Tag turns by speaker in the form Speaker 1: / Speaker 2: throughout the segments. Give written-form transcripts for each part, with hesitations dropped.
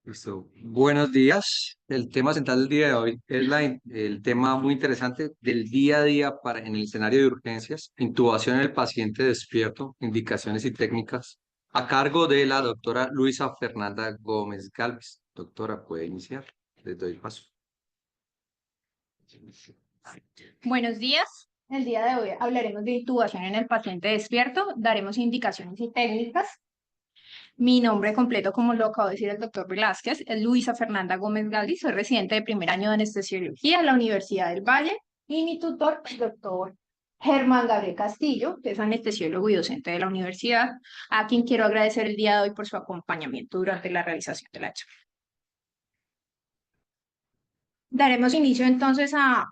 Speaker 1: Listo. Buenos días. El tema central del día de hoy es el tema muy interesante del día a día en el escenario de urgencias, intubación en el paciente despierto, indicaciones y técnicas, a cargo de la doctora Luisa Fernanda Gómez Galvez. Doctora, puede iniciar. Les doy el paso.
Speaker 2: Buenos días. El día de hoy hablaremos de intubación en el paciente despierto. Daremos indicaciones y técnicas. Mi nombre completo, como lo acabo de decir el doctor Velázquez, es Luisa Fernanda Gómez Galdi. Soy residente de primer año de anestesiología en la Universidad del Valle y mi tutor, el doctor Germán Gabriel Castillo, que es anestesiólogo y docente de la universidad, a quien quiero agradecer el día de hoy por su acompañamiento durante la realización de la charla. Daremos inicio entonces a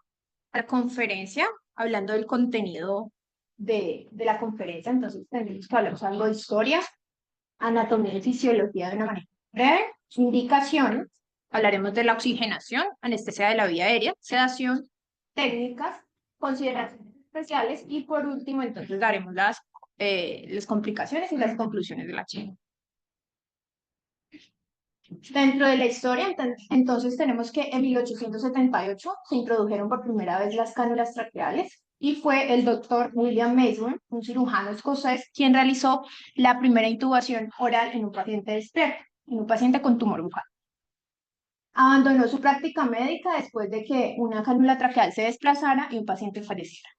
Speaker 2: la conferencia, hablando del contenido de la conferencia. Entonces tenemos que hablar algo de historia, anatomía y fisiología de una manera breve, indicaciones, hablaremos de la oxigenación, anestesia de la vía aérea, sedación, técnicas, consideraciones especiales y por último entonces daremos las complicaciones y las conclusiones de la charla. Dentro de la historia, entonces tenemos que en 1878 se introdujeron por primera vez las cánulas traqueales y fue el doctor William Mason, un cirujano escocés, quien realizó la primera intubación oral en un paciente despierto, en un paciente con tumor bucal. Abandonó su práctica médica después de que una cánula traqueal se desplazara y un paciente falleciera.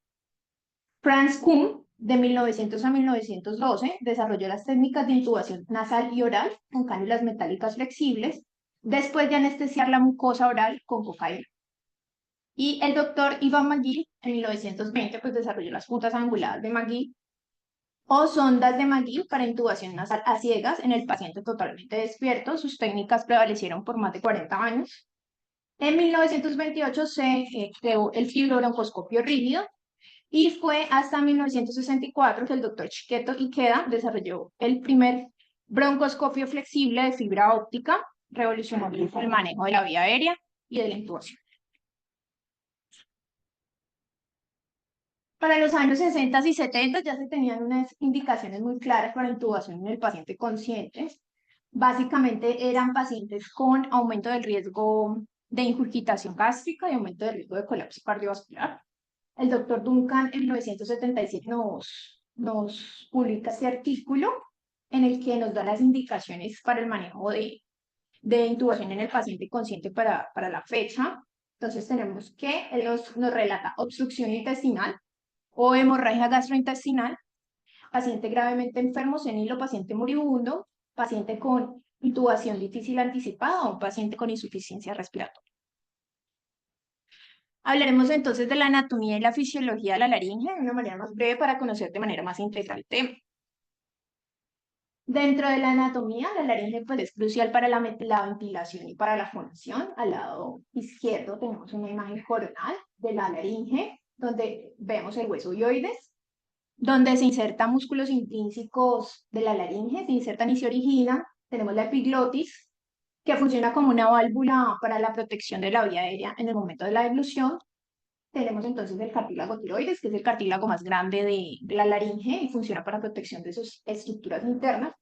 Speaker 2: Franz Kuhn, de 1900 a 1912, desarrolló las técnicas de intubación nasal y oral con cánulas metálicas flexibles, después de anestesiar la mucosa oral con cocaína. Y el doctor Ivan McGill, en 1920, pues desarrolló las puntas anguladas de McGill o sondas de McGill para intubación nasal a ciegas en el paciente totalmente despierto. Sus técnicas prevalecieron por más de 40 años. En 1928 se creó el fibrobroncoscopio rígido, y fue hasta 1964 que el doctor Chiqueto Ikeda desarrolló el primer broncoscopio flexible de fibra óptica, revolucionando el manejo de la vía aérea y de la intubación. Para los años 60 y 70 ya se tenían unas indicaciones muy claras para intubación en el paciente consciente. Básicamente eran pacientes con aumento del riesgo de ingurgitación gástrica y aumento del riesgo de colapso cardiovascular. El doctor Duncan en 1977 nos publica este artículo en el que nos da las indicaciones para el manejo de intubación en el paciente consciente para la fecha. Entonces tenemos que él nos relata obstrucción intestinal o hemorragia gastrointestinal, paciente gravemente enfermo, senil o paciente moribundo, paciente con intubación difícil anticipada o un paciente con insuficiencia respiratoria. Hablaremos entonces de la anatomía y la fisiología de la laringe de una manera más breve para conocer de manera más integral el tema. Dentro de la anatomía, la laringe pues, es crucial para la ventilación y para la fonación. Al lado izquierdo tenemos una imagen coronal de la laringe, donde vemos el hueso hioides, donde se insertan músculos intrínsecos de la laringe, se insertan y se originan. Tenemos la epiglotis, que funciona como una válvula para la protección de la vía aérea en el momento de la deglución. Tenemos entonces el cartílago tiroides, que es el cartílago más grande de la laringe y funciona para protección de sus estructuras internas.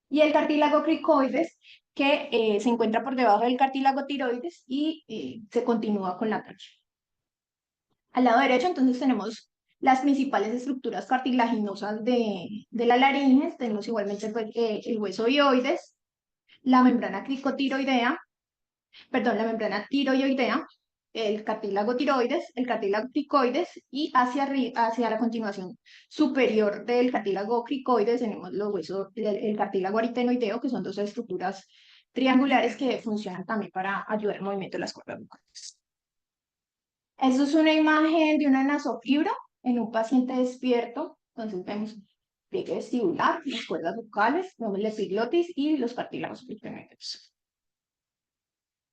Speaker 2: Y el cartílago cricoides, que se encuentra por debajo del cartílago tiroides y se continúa con la trachea. Al lado derecho, entonces, tenemos las principales estructuras cartilaginosas de la laringe. Tenemos igualmente pues, el hueso hioides, la membrana cricotiroidea, perdón, la membrana tiroidea, el cartílago tiroides, el cartílago cricoides y hacia la continuación superior del cartílago cricoides tenemos los huesos, el cartílago aritenoideo, que son dos estructuras triangulares que funcionan también para ayudar al movimiento de las cuerdas vocales. Eso es una imagen de una nasofibra en un paciente despierto. Entonces vemos pliegue vestibular, las cuerdas vocales, vemos la epiglotis y los cartílagos aritenoideos.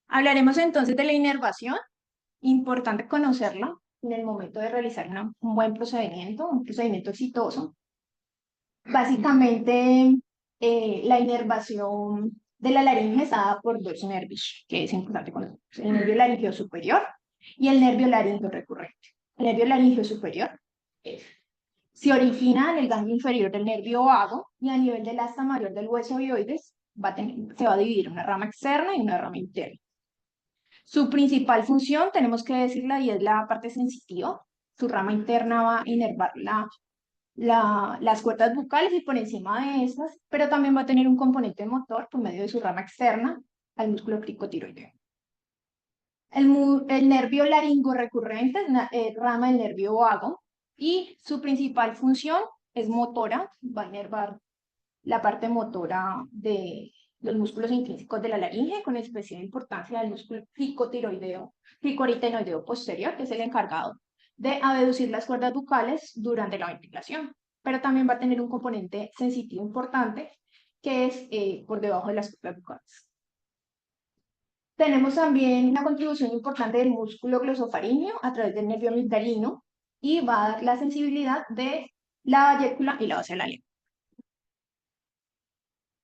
Speaker 2: Hablaremos entonces de la inervación. Importante conocerla en el momento de realizar un buen procedimiento, un procedimiento exitoso. Básicamente, la inervación de la laringe está dada por dos nervios, que es importante conocer. El nervio laringeo superior y el nervio laringeo recurrente. El nervio laringeo superior se origina en el ganglio inferior del nervio vago y a nivel del asta mayor del hueso hioides, se va a dividir en una rama externa y una rama interna. Su principal función, tenemos que decirla, y es la parte sensitiva. Su rama interna va a inervar las cuerdas bucales y por encima de esas, pero también va a tener un componente motor por medio de su rama externa al músculo cricotiroideo. El nervio laringo recurrente es una rama del nervio vago y su principal función es motora, va a inervar la parte motora de los músculos intrínsecos de la laringe, con especial importancia del músculo cricoaritenoideo posterior, que es el encargado de abducir las cuerdas bucales durante la ventilación. Pero también va a tener un componente sensitivo importante, que es por debajo de las cuerdas bucales. Tenemos también una contribución importante del músculo glosofaríngeo a través del nervio amigdalino y va a dar la sensibilidad de la vallécula y la base de la lengua.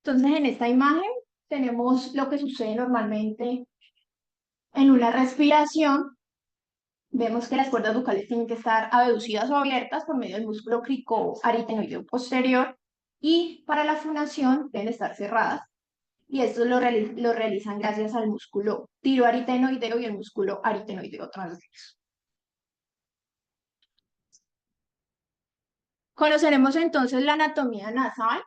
Speaker 2: Entonces, en esta imagen tenemos lo que sucede normalmente en una respiración. Vemos que las cuerdas bucales tienen que estar abducidas o abiertas por medio del músculo cricoaritenoideo posterior y para la fonación deben estar cerradas. Y esto lo realizan gracias al músculo tiroaritenoideo y el músculo aritenoideo transverso. Conoceremos entonces la anatomía nasal.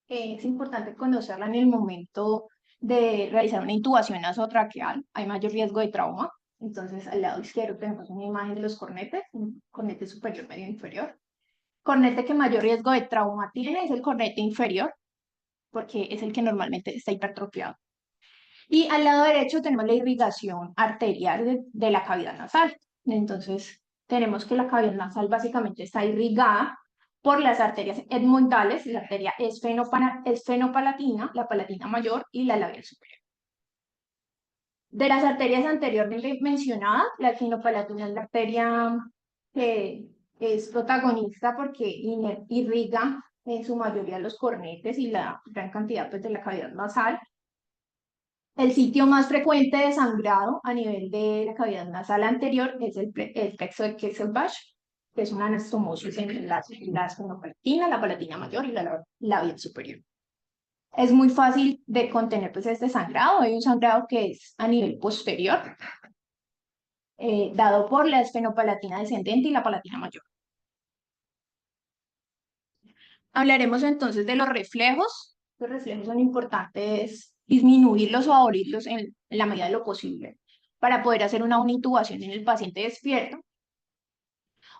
Speaker 2: Es importante conocerla en el momento de realizar una intubación nasotraqueal. Hay mayor riesgo de trauma. Entonces, al lado izquierdo tenemos una imagen de los cornetes, un cornete superior, medio, inferior. Cornete que mayor riesgo de trauma tiene es el cornete inferior, porque es el que normalmente está hipertrofiado. Y al lado derecho tenemos la irrigación arterial de la cavidad nasal. Entonces, tenemos que la cavidad nasal básicamente está irrigada por las arterias edmoidales, la arteria esfenopalatina, la palatina mayor y la labial superior. De las arterias anteriormente mencionadas, la esfenopalatina es la arteria que es protagonista porque irriga en su mayoría los cornetes y la gran cantidad pues, de la cavidad nasal. El sitio más frecuente de sangrado a nivel de la cavidad nasal anterior es el plexo de Kesselbach, que es una anastomosis en la esfenopalatina, la palatina mayor y la labial superior. Es muy fácil de contener pues, este sangrado. Hay un sangrado que es a nivel posterior, dado por la esfenopalatina descendente y la palatina mayor. Hablaremos entonces de los reflejos. Los reflejos son importantes disminuirlos o aborirlos en la medida de lo posible para poder hacer una intubación en el paciente despierto.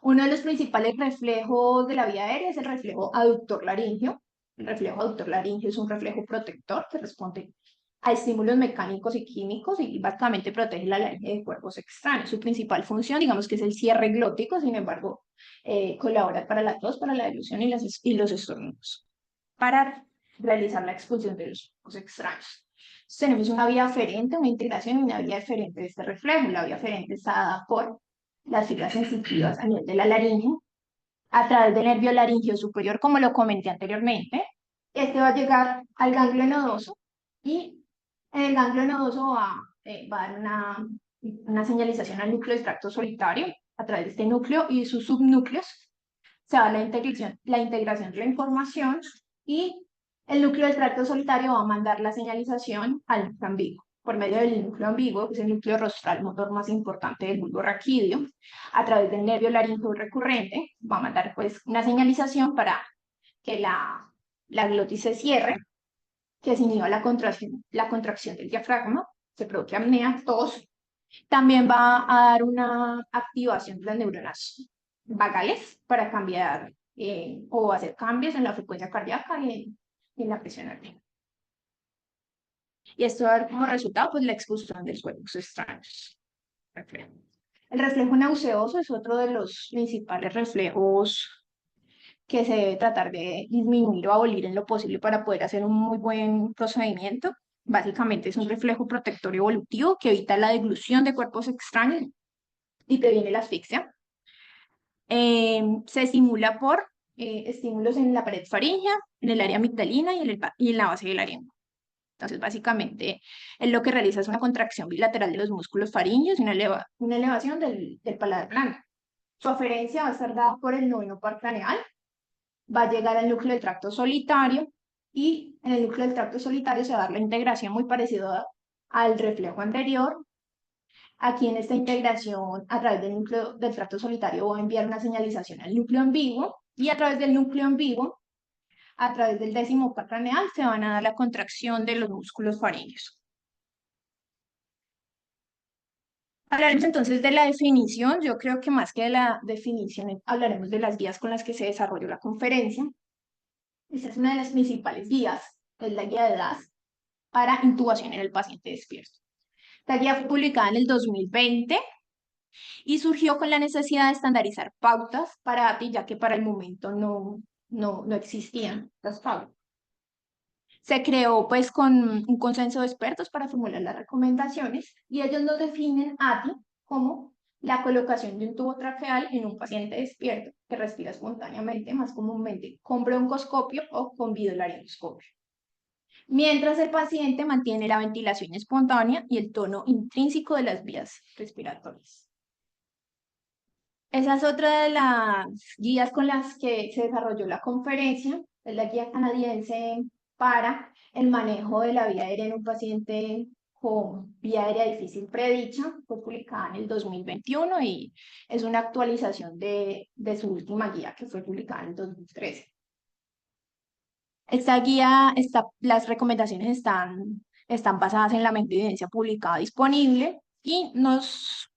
Speaker 2: Uno de los principales reflejos de la vía aérea es el reflejo aductor laríngeo. El reflejo aductor laríngeo es un reflejo protector que responde a estímulos mecánicos y químicos y básicamente protege la laringe de cuerpos extraños. Su principal función, digamos que es el cierre glótico, sin embargo, colabora para la tos, para la dilución y los estornudos, para realizar la expulsión de los cuerpos extraños. Entonces, tenemos una vía aferente, una integración y una vía eferente de este reflejo. La vía aferente está dada por las fibras sensitivas a nivel de la laringe, a través del nervio laringeo superior, como lo comenté anteriormente. Este va a llegar al ganglio nodoso y el ganglio nodoso va a dar una señalización al núcleo del tracto solitario. A través de este núcleo y sus subnúcleos se va la integración de la información y el núcleo del tracto solitario va a mandar la señalización al núcleo ambiguo. Por medio del núcleo ambiguo, que es el núcleo rostral motor más importante del bulbo raquídeo, a través del nervio laríngeo recurrente, va a mandar pues una señalización para que la glotis se cierre, que se inhiba la contracción del diafragma, se produce apnea, tos. También va a dar una activación de las neuronas vagales para cambiar o hacer cambios en la frecuencia cardíaca y en la presión arterial. Y esto va a dar como resultado pues, la expulsión de los cuerpos extraños. El reflejo nauseoso es otro de los principales reflejos que se debe tratar de disminuir o abolir en lo posible para poder hacer un muy buen procedimiento. Básicamente es un reflejo protector evolutivo que evita la deglución de cuerpos extraños y previene la asfixia. Se estimula por estímulos en la pared faríngea, en el área amigdalina y en la base de la lengua. Entonces, básicamente, él lo que realiza es una contracción bilateral de los músculos faríneos y una elevación del paladar blando. Su aferencia va a estar dada por el noveno par craneal, va a llegar al núcleo del tracto solitario y en el núcleo del tracto solitario se va a dar la integración muy parecida al reflejo anterior. Aquí en esta integración, a través del núcleo del tracto solitario, voy a enviar una señalización al núcleo en vivo y a través del núcleo en vivo, a través del décimo craneal, se van a dar la contracción de los músculos faríneos. Hablaremos entonces de la definición. Yo creo que más que de la definición, hablaremos de las guías con las que se desarrolló la conferencia. Esta es una de las principales guías, es la guía de DAS para intubación en el paciente despierto. Esta guía fue publicada en el 2020 y surgió con la necesidad de estandarizar pautas para ATI, ya que para el momento no existían las pautas. Se creó pues con un consenso de expertos para formular las recomendaciones y ellos nos definen ATI como la colocación de un tubo traqueal en un paciente despierto que respira espontáneamente, más comúnmente con broncoscopio o con videolaringoscopio, mientras el paciente mantiene la ventilación espontánea y el tono intrínseco de las vías respiratorias. Esa es otra de las guías con las que se desarrolló la conferencia, es la guía canadiense para el manejo de la vía aérea en un paciente con vía aérea difícil predicha, fue publicada en el 2021 y es una actualización de su última guía que fue publicada en el 2013. Esta guía, las recomendaciones están basadas en la mejor evidencia publicada disponible y nos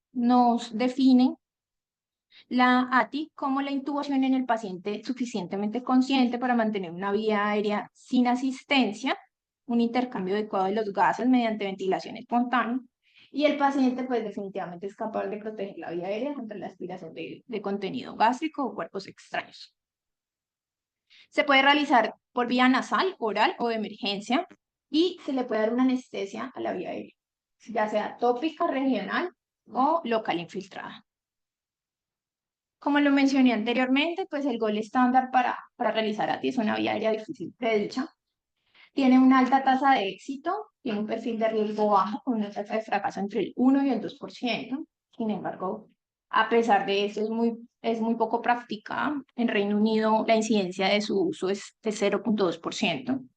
Speaker 2: definen la ATI como la intubación en el paciente suficientemente consciente para mantener una vía aérea sin asistencia, un intercambio adecuado de los gases mediante ventilación espontánea, y el paciente pues definitivamente es capaz de proteger la vía aérea contra la aspiración de contenido gástrico o cuerpos extraños. Se puede realizar por vía nasal, oral o de emergencia, y se le puede dar una anestesia a la vía aérea, ya sea tópica, regional o local infiltrada. Como lo mencioné anteriormente, pues el gol estándar para realizar ATI es una vía aérea difícil predicha. Tiene una alta tasa de éxito, tiene un perfil de riesgo bajo, con una tasa de fracaso entre el 1 y el 2%. Sin embargo, a pesar de eso, es muy poco practicada. En Reino Unido, la incidencia de su uso es de 0,2%.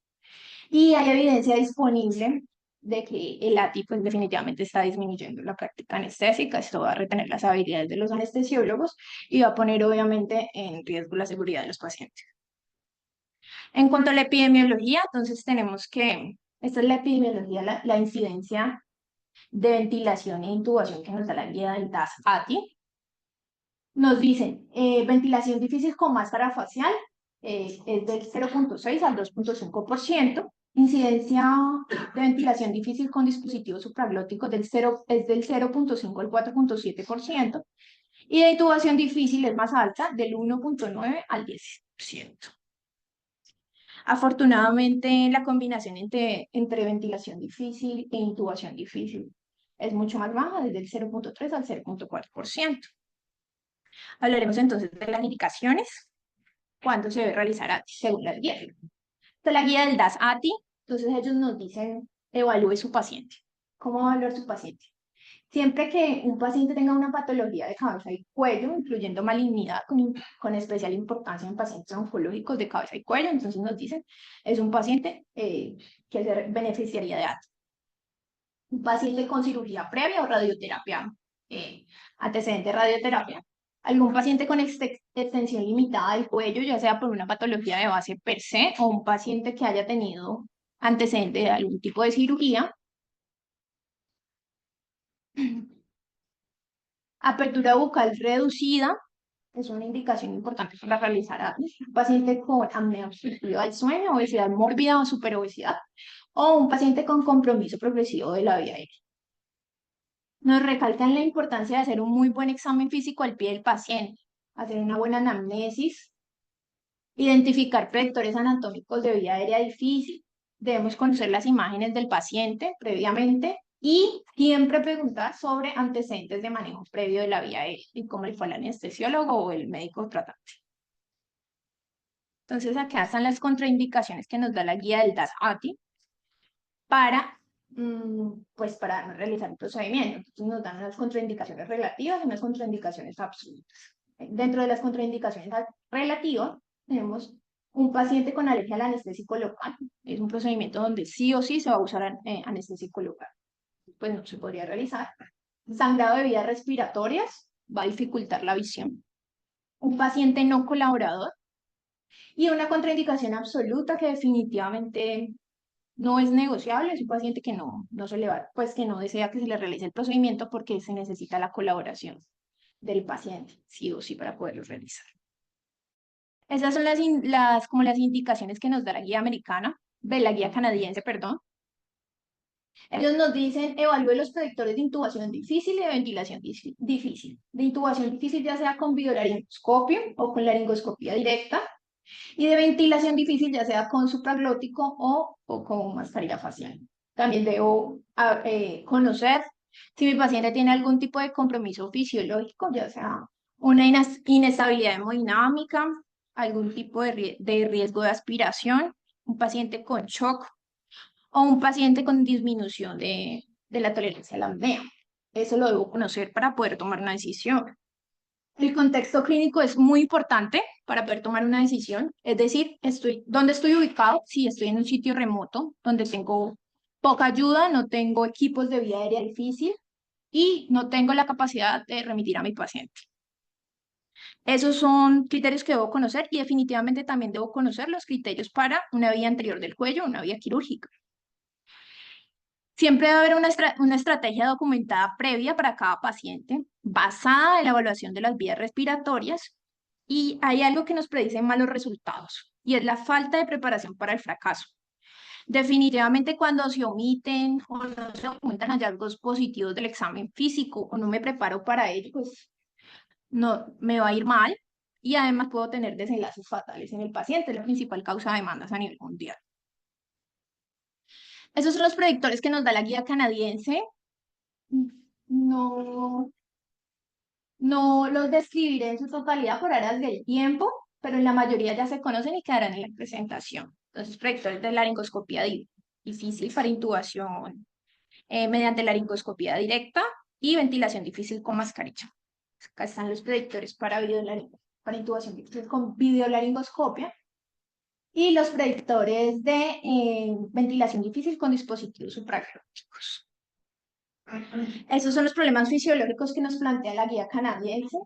Speaker 2: Y hay evidencia disponible de que el ATI pues, definitivamente está disminuyendo la práctica anestésica. Esto va a retener las habilidades de los anestesiólogos y va a poner obviamente en riesgo la seguridad de los pacientes. En cuanto a la epidemiología, entonces tenemos que, esta es la epidemiología, la incidencia de ventilación e intubación que nos da la guía del DAS-ATI. Nos dicen, ventilación difícil con máscara facial es del 0,6 al 2,5%. Incidencia de ventilación difícil con dispositivos supraglóticos es del 0,5 al 4,7%. Y de intubación difícil es más alta, del 1,9 al 10%. Afortunadamente, la combinación entre ventilación difícil e intubación difícil es mucho más baja, desde el 0,3 al 0,4%. Hablaremos entonces de las indicaciones, cuándo se debe realizar ATI según las guías. Esta es la guía del DAS-ATI, entonces ellos nos dicen, evalúe su paciente. ¿Cómo evaluar su paciente? Siempre que un paciente tenga una patología de cabeza y cuello, incluyendo malignidad con especial importancia en pacientes oncológicos de cabeza y cuello, entonces nos dicen, es un paciente que se beneficiaría de ATI. Un paciente con cirugía previa o radioterapia, antecedente de radioterapia. Algún paciente con extensión limitada del cuello, ya sea por una patología de base per se o un paciente que haya tenido antecedente de algún tipo de cirugía. Apertura bucal reducida es una indicación importante para realizar ATI. Un paciente con apnea obstructiva del sueño, obesidad mórbida o superobesidad, o un paciente con compromiso progresivo de la vía aérea. Nos recalcan la importancia de hacer un muy buen examen físico al pie del paciente, hacer una buena anamnesis, identificar predictores anatómicos de vía aérea difícil. Debemos conocer las imágenes del paciente previamente y siempre preguntar sobre antecedentes de manejo previo de la vía aérea y cómo le fue al anestesiólogo o el médico tratante. Entonces, acá están las contraindicaciones que nos da la guía del DAS-ATI pues para no realizar el procedimiento. Entonces nos dan unas contraindicaciones relativas y unas contraindicaciones absolutas. Dentro de las contraindicaciones relativas tenemos Un paciente con alergia al anestésico local es un procedimiento donde sí o sí se va a usar anestésico local. Pues no se podría realizar. Sangrado de vías respiratorias va a dificultar la visión. Un paciente no colaborador y una contraindicación absoluta que definitivamente no es negociable, es un paciente que no se le va, pues que no desea que se le realice el procedimiento porque se necesita la colaboración del paciente, sí o sí, para poderlo realizar. Esas son como las indicaciones que nos da la guía americana, de la guía canadiense, perdón. Ellos nos dicen, evalúe los predictores de intubación difícil y de ventilación difícil. De intubación difícil ya sea con videolaringoscopio o con laringoscopía directa, y de ventilación difícil ya sea con supraglótico o con mascarilla facial. También debo conocer si mi paciente tiene algún tipo de compromiso fisiológico, ya sea una inestabilidad hemodinámica, algún tipo de riesgo de aspiración, un paciente con shock o un paciente con disminución de la tolerancia a la apnea. Eso lo debo conocer para poder tomar una decisión. El contexto clínico es muy importante para poder tomar una decisión, es decir, dónde estoy ubicado, si estoy en un sitio remoto, donde tengo poca ayuda, no tengo equipos de vía aérea difícil y no tengo la capacidad de remitir a mi paciente. Esos son criterios que debo conocer y definitivamente también debo conocer los criterios para una vía anterior del cuello, una vía quirúrgica. Siempre debe haber una estrategia documentada previa para cada paciente, basada en la evaluación de las vías respiratorias, y hay algo que nos predice malos resultados, y es la falta de preparación para el fracaso. Definitivamente cuando se omiten o no se documentan hallazgos positivos del examen físico o no me preparo para ello, pues no me va a ir mal y además puedo tener desenlaces fatales en el paciente, la principal causa de demandas a nivel mundial. Esos son los predictores que nos da la guía canadiense. No, no los describiré en su totalidad por áreas del tiempo, pero en la mayoría ya se conocen y quedarán en la presentación. Entonces, predictores de laringoscopía difícil para intubación mediante laringoscopía directa y ventilación difícil con mascarilla. Acá están los predictores para intubación difícil con videolaringoscopia y los predictores de ventilación difícil con dispositivos supraglóticos. Esos son los problemas fisiológicos que nos plantea la guía canadiense,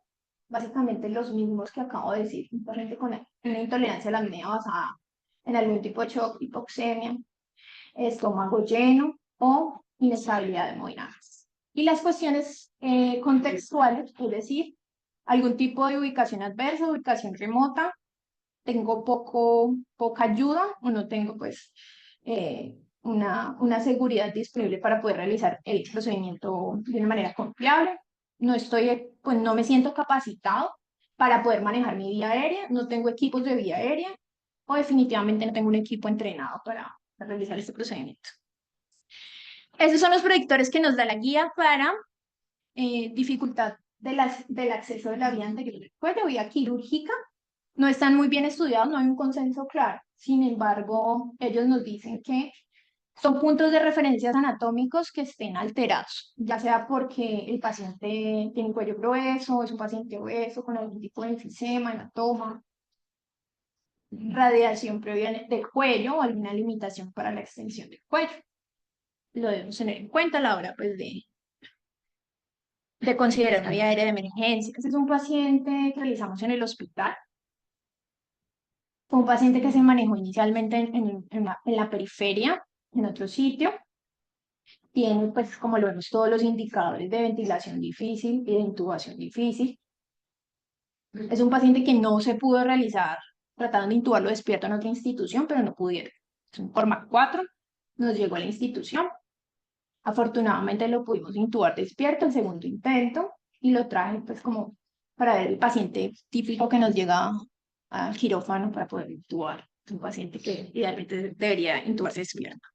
Speaker 2: básicamente los mismos que acabo de decir, un paciente con una intolerancia a la apnea basada en algún tipo de shock, hipoxemia, estómago lleno o inestabilidad hemodinámica. Y las cuestiones contextuales, es decir, algún tipo de ubicación adversa, ubicación remota, tengo poca ayuda o no tengo pues una seguridad disponible para poder realizar el procedimiento de una manera confiable. Pues no me siento capacitado para poder manejar mi vía aérea, no tengo equipos de vía aérea o definitivamente no tengo un equipo entrenado para realizar este procedimiento. Esos son los predictores que nos da la guía para dificultad del acceso de la vía anterior del cuello, vía quirúrgica. No están muy bien estudiados, no hay un consenso claro. Sin embargo, ellos nos dicen que son puntos de referencias anatómicos que estén alterados, ya sea porque el paciente tiene un cuello grueso, es un paciente obeso con algún tipo de enfisema, hematoma, radiación previa del cuello o alguna limitación para la extensión del cuello. Lo debemos tener en cuenta a la hora pues, de considerar una vía aérea de emergencia. Este es un paciente que realizamos en el hospital. Fue un paciente que se manejó inicialmente en la periferia, en otro sitio. Tiene, pues, como lo vemos, todos los indicadores de ventilación difícil y de intubación difícil. Es un paciente que no se pudo realizar, tratando de intubarlo despierto en otra institución, pero no pudieron. Es un forma 4, nos llegó a la institución. Afortunadamente lo pudimos intubar despierto el segundo intento y lo traje, pues, como para ver el paciente típico que nos llega al quirófano para poder intubar. Es un paciente que idealmente debería intubarse despierto.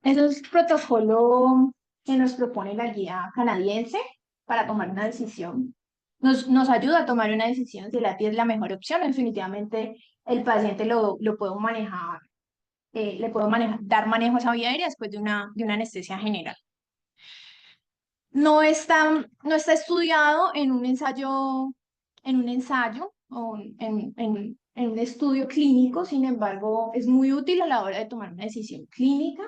Speaker 2: Ese es el protocolo que nos propone la guía canadiense para tomar una decisión. Nos ayuda a tomar una decisión si la TI es la mejor opción. Definitivamente el paciente lo puedo manejar, le puedo dar manejo a esa vía aérea después de una anestesia general. No está estudiado en un ensayo o en un estudio clínico, sin embargo, es muy útil a la hora de tomar una decisión clínica.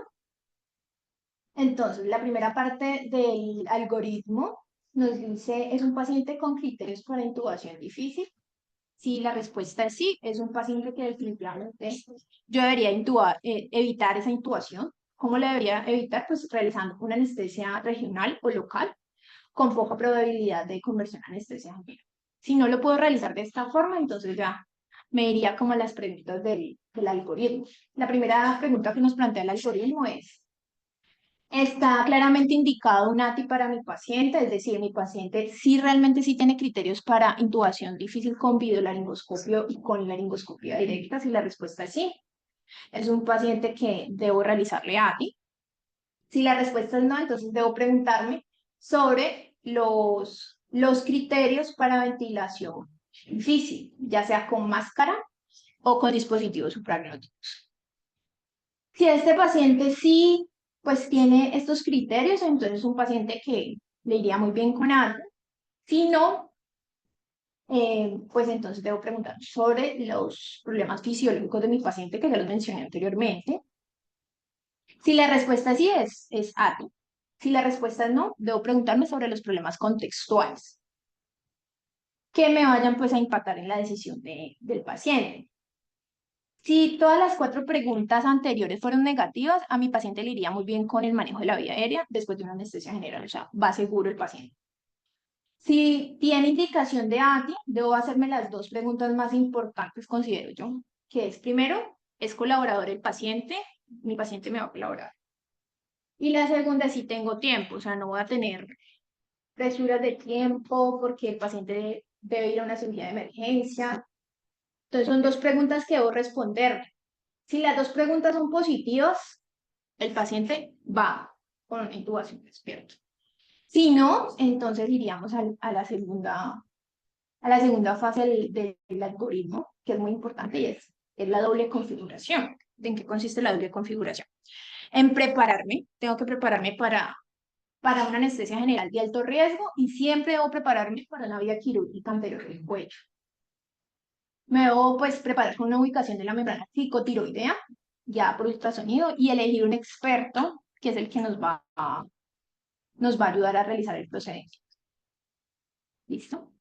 Speaker 2: Entonces, la primera parte del algoritmo nos dice, ¿es un paciente con criterios para intubación difícil? Si la respuesta es sí, es un paciente que definitivamente yo debería evitar esa intubación. ¿Cómo la debería evitar? Pues realizando una anestesia regional o local con poca probabilidad de conversión a anestesia general. Si no lo puedo realizar de esta forma, entonces ya me iría como a las preguntas del algoritmo. La primera pregunta que nos plantea el algoritmo es, ¿está claramente indicado un ATI para mi paciente? Es decir, mi paciente sí realmente sí tiene criterios para intubación difícil con videolaringoscopio y con laringoscopia directa. Si la respuesta es sí, es un paciente que debo realizarle ATI. Si la respuesta es no, entonces debo preguntarme sobre los criterios para ventilación difícil, ya sea con máscara o con dispositivos supraglóticos. Si este paciente sí, pues tiene estos criterios, entonces es un paciente que le iría muy bien con algo. Si no, pues entonces debo preguntar sobre los problemas fisiológicos de mi paciente, que ya los mencioné anteriormente. Si la respuesta sí es ATI. Si la respuesta es no, debo preguntarme sobre los problemas contextuales que me vayan pues a impactar en la decisión del paciente. Si todas las cuatro preguntas anteriores fueron negativas, a mi paciente le iría muy bien con el manejo de la vía aérea después de una anestesia general, o sea, va seguro el paciente. Si tiene indicación de ATI, debo hacerme las dos preguntas más importantes, considero yo, que es primero, ¿es colaborador el paciente? Mi paciente me va a colaborar. Y la segunda, si tengo tiempo, o sea, no voy a tener presuras de tiempo porque el paciente debe ir a una cirugía de emergencia. Entonces son dos preguntas que debo responder. Si las dos preguntas son positivas, el paciente va con una intubación despierta. Si no, entonces iríamos a la segunda fase del algoritmo, que es muy importante y es la doble configuración. ¿En qué consiste la doble configuración? En prepararme, tengo que prepararme para una anestesia general de alto riesgo y siempre debo prepararme para una vía quirúrgica anterior del cuello. Me debo pues preparar con una ubicación de la membrana psicotiroidea, ya por ultrasonido, y elegir un experto que es el que nos va a ayudar a realizar el procedimiento. ¿Listo?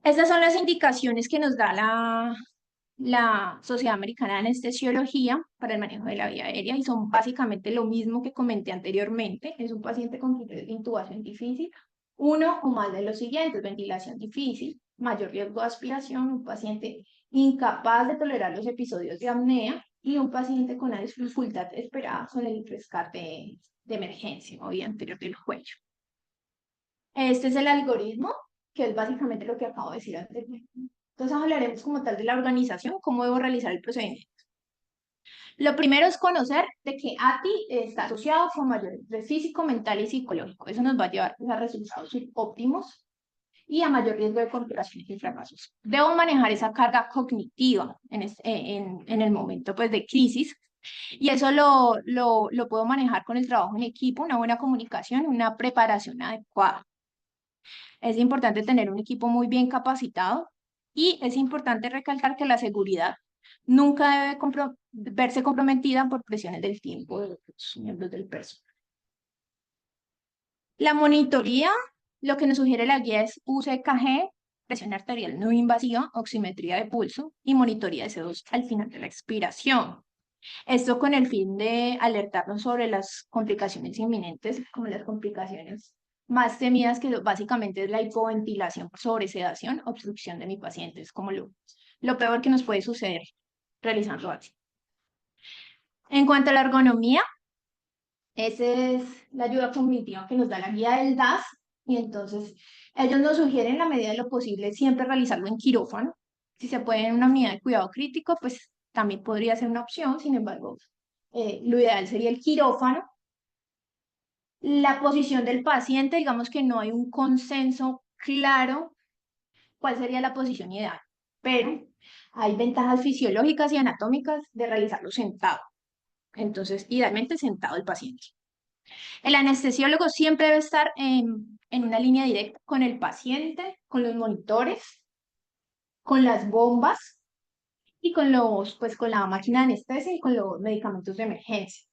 Speaker 2: Estas son las indicaciones que nos da la Sociedad Americana de Anestesiología para el manejo de la vía aérea y son básicamente lo mismo que comenté anteriormente. Es un paciente con criterios de intubación difícil, uno o más de los siguientes: ventilación difícil, mayor riesgo de aspiración, un paciente incapaz de tolerar los episodios de apnea y un paciente con una dificultad esperada con el rescate de emergencia o vía anterior del cuello. Este es el algoritmo, que es básicamente lo que acabo de decir antes. Entonces hablaremos como tal de la organización, cómo debo realizar el procedimiento. Lo primero es conocer de que ATI está asociado con mayor estrés físico, mental y psicológico. Eso nos va a llevar a resultados óptimos y a mayor riesgo de complicaciones y fracasos. Debo manejar esa carga cognitiva en el momento pues, de crisis y eso lo puedo manejar con el trabajo en equipo, una buena comunicación, una preparación adecuada. Es importante tener un equipo muy bien capacitado y es importante recalcar que la seguridad nunca debe verse comprometida por presiones del tiempo de los miembros del personal. La monitoría, lo que nos sugiere la guía es UCKG, presión arterial no invasiva, oximetría de pulso y monitoría de CO2 al final de la expiración. Esto con el fin de alertarnos sobre las complicaciones inminentes, como las complicaciones más temidas, que básicamente es la hipoventilación por sobresedación, obstrucción de mi paciente. Es como lo peor que nos puede suceder realizando así. En cuanto a la ergonomía, esa es la ayuda cognitiva que nos da la guía del DAS, y entonces ellos nos sugieren, en la medida de lo posible, siempre realizarlo en quirófano. Si se puede en una unidad de cuidado crítico, pues también podría ser una opción. Sin embargo, lo ideal sería el quirófano. La posición del paciente, digamos que no hay un consenso claro cuál sería la posición ideal, pero hay ventajas fisiológicas y anatómicas de realizarlo sentado. Entonces, idealmente sentado el paciente. El anestesiólogo siempre debe estar en una línea directa con el paciente, con los monitores. con las bombas y con pues con la máquina de anestesia y con los medicamentos de emergencia.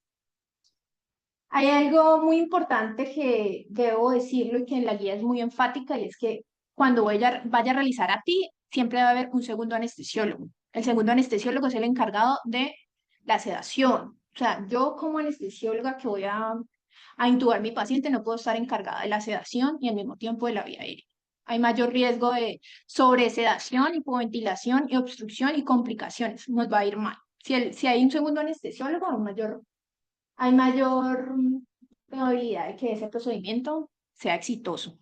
Speaker 2: Hay algo muy importante que debo decirlo y que en la guía es muy enfática y es que cuando vaya a realizar a ti, siempre va a haber un segundo anestesiólogo. El segundo anestesiólogo es el encargado de la sedación. O sea, yo como anestesióloga que voy a intubar a mi paciente no puedo estar encargada de la sedación y al mismo tiempo de la vía aérea. Hay mayor riesgo de sobresedación, hipoventilación y obstrucción y complicaciones. Nos va a ir mal. Si hay un segundo anestesiólogo, hay mayor probabilidad de que ese procedimiento sea exitoso.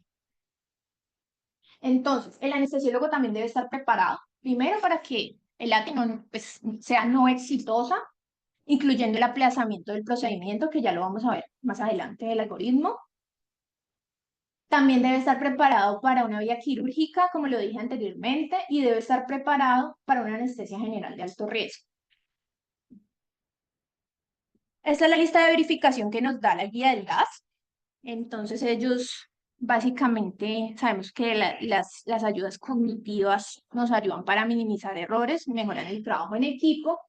Speaker 2: Entonces, el anestesiólogo también debe estar preparado, primero para que el ATI pues, sea no exitosa, incluyendo el aplazamiento del procedimiento, que ya lo vamos a ver más adelante del algoritmo. También debe estar preparado para una vía quirúrgica, como lo dije anteriormente, y debe estar preparado para una anestesia general de alto riesgo. Esta es la lista de verificación que nos da la guía del gas. Entonces ellos básicamente sabemos que las ayudas cognitivas nos ayudan para minimizar errores, mejorar el trabajo en equipo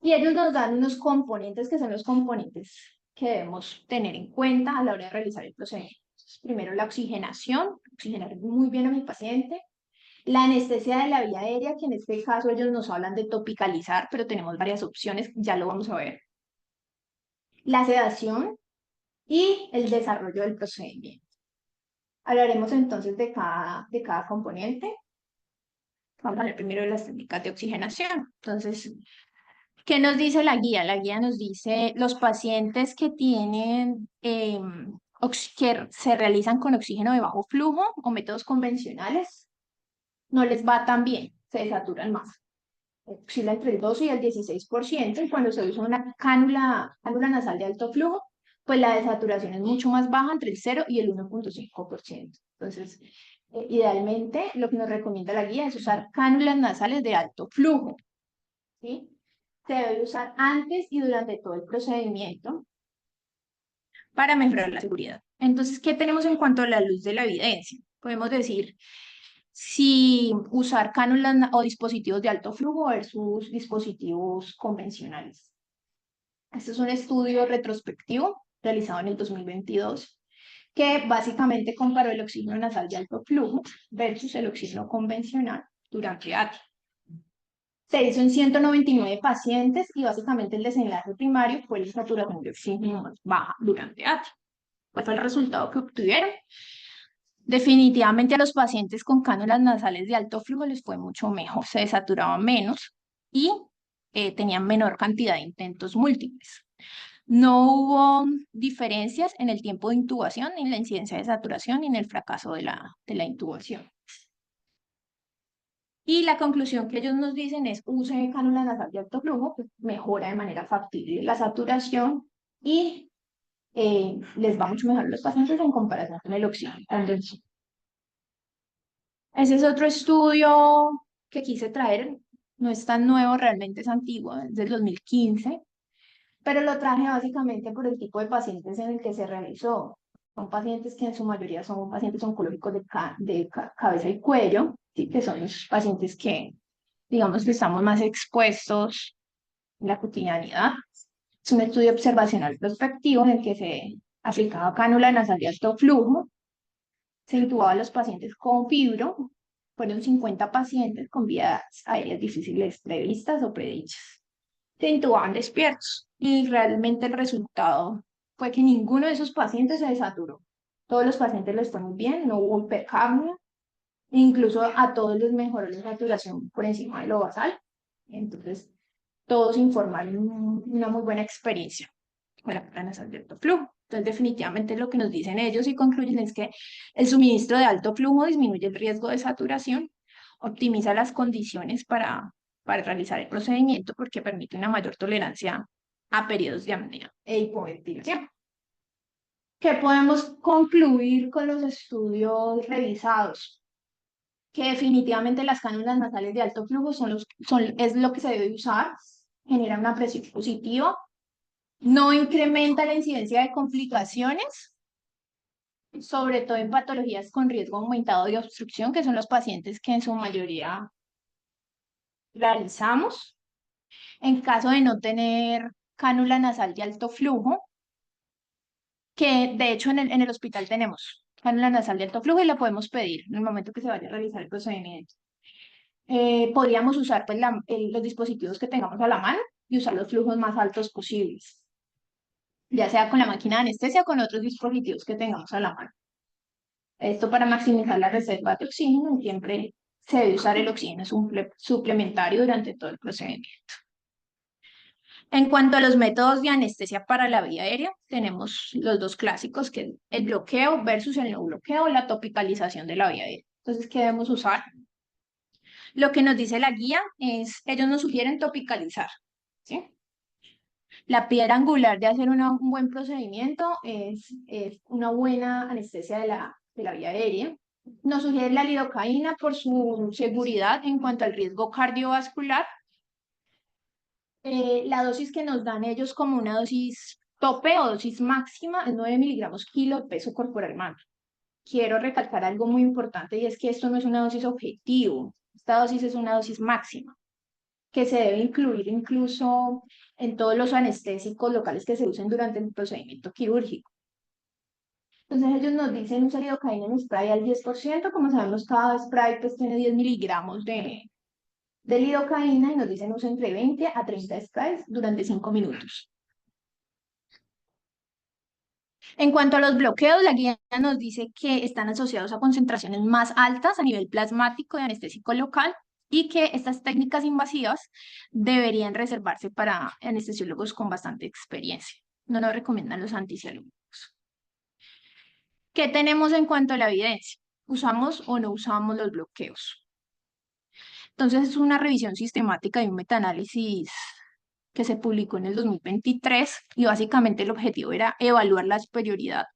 Speaker 2: y ellos nos dan unos componentes que son los componentes que debemos tener en cuenta a la hora de realizar el procedimiento. Entonces, primero la oxigenación, oxigenar muy bien a mi paciente. La anestesia de la vía aérea, que en este caso ellos nos hablan de topicalizar, pero tenemos varias opciones, ya lo vamos a ver. La sedación y el desarrollo del procedimiento. Hablaremos entonces de cada componente. Vamos a ver primero las técnicas de oxigenación. Entonces, ¿qué nos dice la guía? La guía nos dice los pacientes que tienen, que se realizan con oxígeno de bajo flujo o métodos convencionales, no les va tan bien, se desaturan más. Oscila entre el 12 y el 16%, y cuando se usa una cánula nasal de alto flujo, pues la desaturación es mucho más baja, entre el 0 y el 1,5%. Entonces, idealmente, lo que nos recomienda la guía es usar cánulas nasales de alto flujo, ¿sí? Se debe usar antes y durante todo el procedimiento para mejorar la seguridad. Entonces, ¿qué tenemos en cuanto a la luz de la evidencia? Podemos decir si usar cánulas o dispositivos de alto flujo versus dispositivos convencionales. Este es un estudio retrospectivo realizado en el 2022 que básicamente comparó el oxígeno nasal de alto flujo versus el oxígeno convencional durante ATI. Se hizo en 199 pacientes y básicamente el desenlace primario fue la saturación de oxígeno más baja durante ATI. ¿Cuál fue el resultado que obtuvieron? Definitivamente a los pacientes con cánulas nasales de alto flujo les fue mucho mejor, se desaturaban menos y tenían menor cantidad de intentos múltiples. No hubo diferencias en el tiempo de intubación, ni en la incidencia de saturación, ni en el fracaso de la intubación. Y la conclusión que ellos nos dicen es use cánula nasal de alto flujo, pues mejora de manera factible la saturación y les va mucho mejor a los pacientes en comparación con el oxígeno convencional. Ese es otro estudio que quise traer, no es tan nuevo, realmente es antiguo, es del 2015, pero lo traje básicamente por el tipo de pacientes en el que se realizó. Son pacientes que en su mayoría son pacientes oncológicos de cabeza y cuello, ¿sí? Que son los pacientes que, digamos, que estamos más expuestos en la cotidianidad. Es un estudio observacional prospectivo en el que se aplicaba cánula nasal de alto flujo, se intubaba a los pacientes con fibro, fueron 50 pacientes con vías aéreas difíciles previstas o predichas. Se intubaban despiertos y realmente el resultado fue que ninguno de esos pacientes se desaturó. Todos los pacientes les fue muy bien, no hubo hipercapnia, incluso a todos les mejoró la saturación por encima de lo basal. Entonces, todos informaron una muy buena experiencia con la nasal de alto flujo. Entonces, definitivamente lo que nos dicen ellos y concluyen es que el suministro de alto flujo disminuye el riesgo de saturación, optimiza las condiciones para realizar el procedimiento porque permite una mayor tolerancia a periodos de apnea e hipoventilación. ¿Qué podemos concluir con los estudios revisados? Que definitivamente las cánulas nasales de alto flujo es lo que se debe usar, genera una presión positiva, no incrementa la incidencia de complicaciones, sobre todo en patologías con riesgo aumentado de obstrucción, que son los pacientes que en su mayoría realizamos. En caso de no tener cánula nasal de alto flujo, que de hecho en el hospital tenemos cánula nasal de alto flujo y la podemos pedir en el momento que se vaya a realizar el procedimiento. Podríamos usar pues, los dispositivos que tengamos a la mano y usar los flujos más altos posibles, ya sea con la máquina de anestesia o con otros dispositivos que tengamos a la mano. Esto para maximizar la reserva de oxígeno, siempre se debe usar el oxígeno suplementario durante todo el procedimiento. En cuanto a los métodos de anestesia para la vía aérea, tenemos los dos clásicos, que es el bloqueo versus el no bloqueo, la topicalización de la vía aérea. Entonces, ¿qué debemos usar? Lo que nos dice la guía es, ellos nos sugieren topicalizar, ¿sí? La piedra angular de hacer un buen procedimiento es una buena anestesia de la vía aérea. Nos sugiere la lidocaína por su seguridad en cuanto al riesgo cardiovascular. La dosis que nos dan ellos como una dosis tope o dosis máxima es 9 miligramos kilo de peso corporal humano. Quiero recalcar algo muy importante y es que esto no es una dosis objetivo. Esta dosis es una dosis máxima que se debe incluir incluso en todos los anestésicos locales que se usen durante el procedimiento quirúrgico. Entonces ellos nos dicen un lidocaína en spray al 10%, como sabemos cada spray pues tiene 10 miligramos de lidocaína y nos dicen uso entre 20 a 30 sprays durante 5 minutos. En cuanto a los bloqueos, la guía nos dice que están asociados a concentraciones más altas a nivel plasmático y anestésico local y que estas técnicas invasivas deberían reservarse para anestesiólogos con bastante experiencia. No nos recomiendan los anestesiólogos. ¿Qué tenemos en cuanto a la evidencia? ¿Usamos o no usamos los bloqueos? Entonces, es una revisión sistemática de un metaanálisis que se publicó en el 2023 y básicamente el objetivo era evaluar la superioridad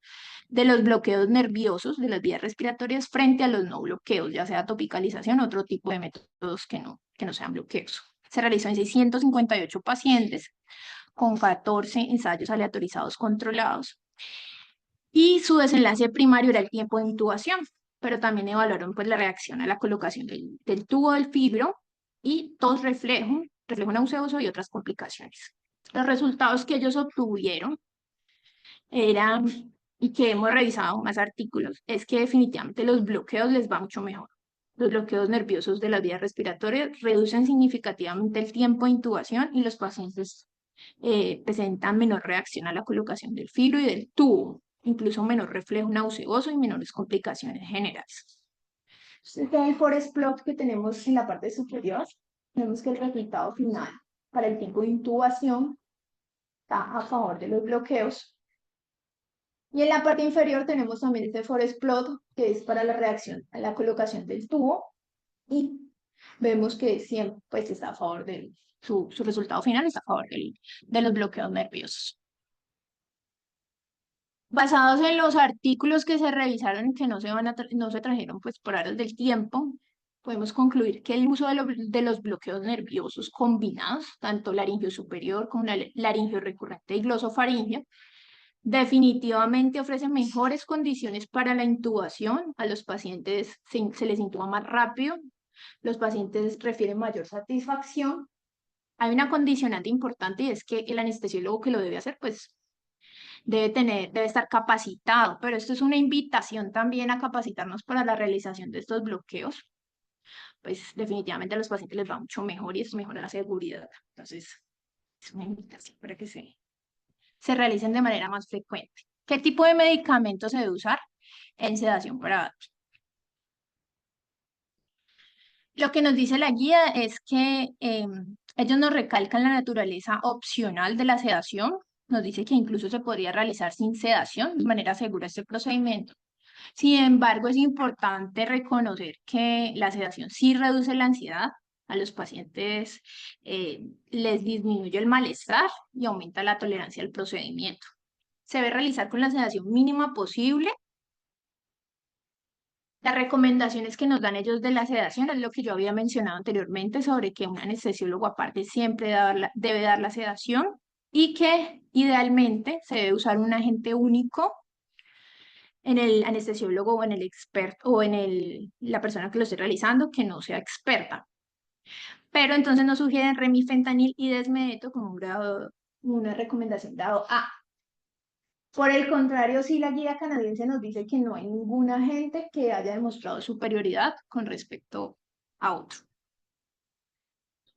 Speaker 2: de los bloqueos nerviosos de las vías respiratorias frente a los no bloqueos, ya sea topicalización o otro tipo de métodos que no sean bloqueos. Se realizó en 658 pacientes con 14 ensayos aleatorizados controlados y su desenlace primario era el tiempo de intubación, pero también evaluaron pues, la reacción a la colocación del tubo del fibro y tos reflejo nauseoso y otras complicaciones. Los resultados que ellos obtuvieron eran, y que hemos revisado más artículos, es que definitivamente los bloqueos les va mucho mejor. Los bloqueos nerviosos de las vías respiratorias reducen significativamente el tiempo de intubación y los pacientes presentan menor reacción a la colocación del fibro y del tubo, incluso menor reflejo nauseoso y menores complicaciones generales. Este es el forest plot que tenemos en la parte superior. Vemos que el resultado final para el tiempo de intubación está a favor de los bloqueos. Y en la parte inferior tenemos también este forest plot, que es para la reacción a la colocación del tubo. Y vemos que siempre pues, está a favor su resultado final está a favor de los bloqueos nerviosos. Basados en los artículos que se revisaron y que no se trajeron pues, por áreas del tiempo, podemos concluir que el uso de los bloqueos nerviosos combinados, tanto laringio superior como laringio recurrente y glosofaringeo, definitivamente ofrece mejores condiciones para la intubación. A los pacientes se les intuba más rápido, los pacientes refieren mayor satisfacción. Hay una condicionante importante y es que el anestesiólogo que lo debe hacer, pues debe estar capacitado, pero esto es una invitación también a capacitarnos para la realización de estos bloqueos. Pues definitivamente a los pacientes les va mucho mejor y eso mejora la seguridad. Entonces, es una invitación para que se realicen de manera más frecuente. ¿Qué tipo de medicamento se debe usar? En sedación para gatos. Lo que nos dice la guía es que ellos nos recalcan la naturaleza opcional de la sedación. Nos dice que incluso se podría realizar sin sedación de manera segura este procedimiento. Sin embargo, es importante reconocer que la sedación sí reduce la ansiedad. A los pacientes les disminuye el malestar y aumenta la tolerancia al procedimiento. Se debe realizar con la sedación mínima posible. Las recomendaciones que nos dan ellos de la sedación es lo que yo había mencionado anteriormente sobre que un anestesiólogo aparte siempre debe dar la sedación y que idealmente se debe usar un agente único en el anestesiólogo o en el experto o en la persona que lo esté realizando que no sea experta. pero entonces nos sugieren remifentanil y desmedeto como un grado, una recomendación grado A. Por el contrario, sí, la guía canadiense nos dice que no hay ningún agente que haya demostrado superioridad con respecto a otro.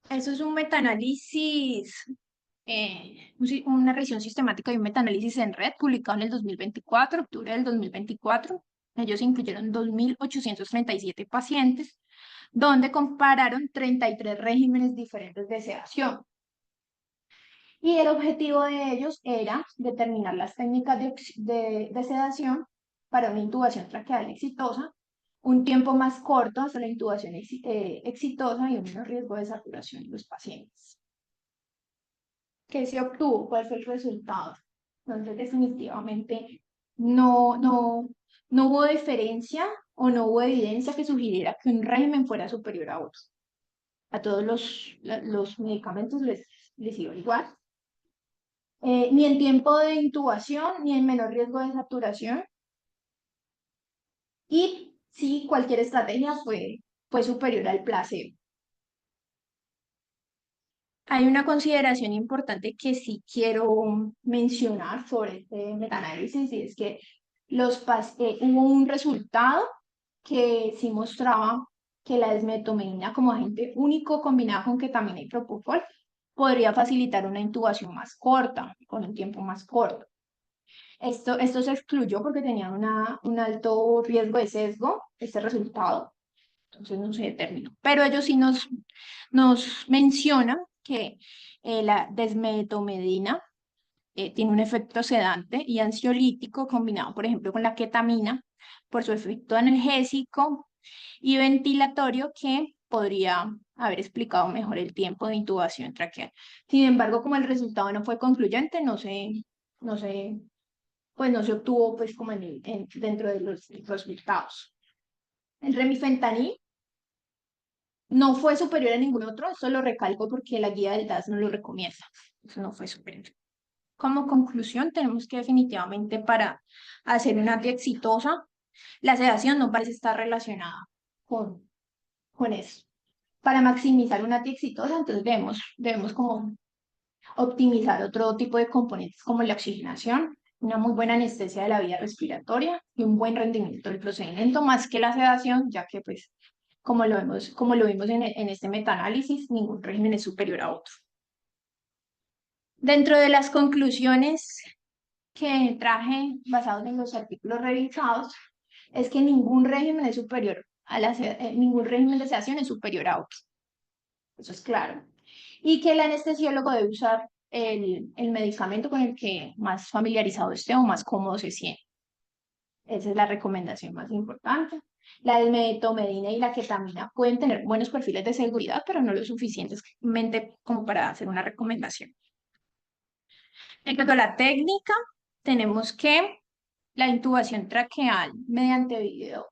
Speaker 2: Eso es un metaanálisis, una revisión sistemática y un metaanálisis en red publicado en el 2024, octubre del 2024. Ellos incluyeron 2.837 pacientes, donde compararon 33 regímenes diferentes de sedación. Y el objetivo de ellos era determinar las técnicas de sedación para una intubación traqueal exitosa, un tiempo más corto hasta la intubación exitosa y un menor riesgo de saturación en los pacientes. ¿Qué se obtuvo? ¿Cuál fue el resultado? Entonces, definitivamente no hubo diferencia o no hubo evidencia que sugiriera que un régimen fuera superior a otro. A todos los medicamentos les iba igual. Ni en tiempo de intubación, ni en menor riesgo de saturación. Y sí, cualquier estrategia fue superior al placebo. Hay una consideración importante que sí quiero mencionar sobre este metaanálisis y es que hubo un resultado que sí mostraba que la desmetomidina como agente único combinado con ketamina y propofol podría facilitar una intubación más corta, con un tiempo más corto. Esto se excluyó porque tenían un alto riesgo de sesgo, este resultado, entonces no se determinó. Pero ellos sí nos mencionan que la desmetomedina tiene un efecto sedante y ansiolítico combinado, por ejemplo, con la ketamina, por su efecto analgésico y ventilatorio que podría haber explicado mejor el tiempo de intubación traqueal. Sin embargo, como el resultado no fue concluyente, no se pues no se obtuvo pues como dentro de los resultados. El remifentanil no fue superior a ningún otro, esto lo recalco porque la guía del DAS no lo recomienda, eso no fue superior. Como conclusión, tenemos que definitivamente para hacer una API exitosa, la sedación no parece estar relacionada con eso. Para maximizar una API exitosa, entonces debemos como optimizar otro tipo de componentes como la oxigenación, una muy buena anestesia de la vía respiratoria y un buen rendimiento del procedimiento, más que la sedación, ya que pues como lo vimos en este metaanálisis, ningún régimen es superior a otro. Dentro de las conclusiones que traje basados en los artículos revisados, es que ningún régimen es superior ningún régimen de sedación es superior a otro. Eso es claro. Y que el anestesiólogo debe usar el medicamento con el que más familiarizado esté o más cómodo se siente. Esa es la recomendación más importante. La desmetomedina y la ketamina pueden tener buenos perfiles de seguridad, pero no lo suficientemente como para hacer una recomendación. En cuanto a la técnica, tenemos que la intubación traqueal mediante video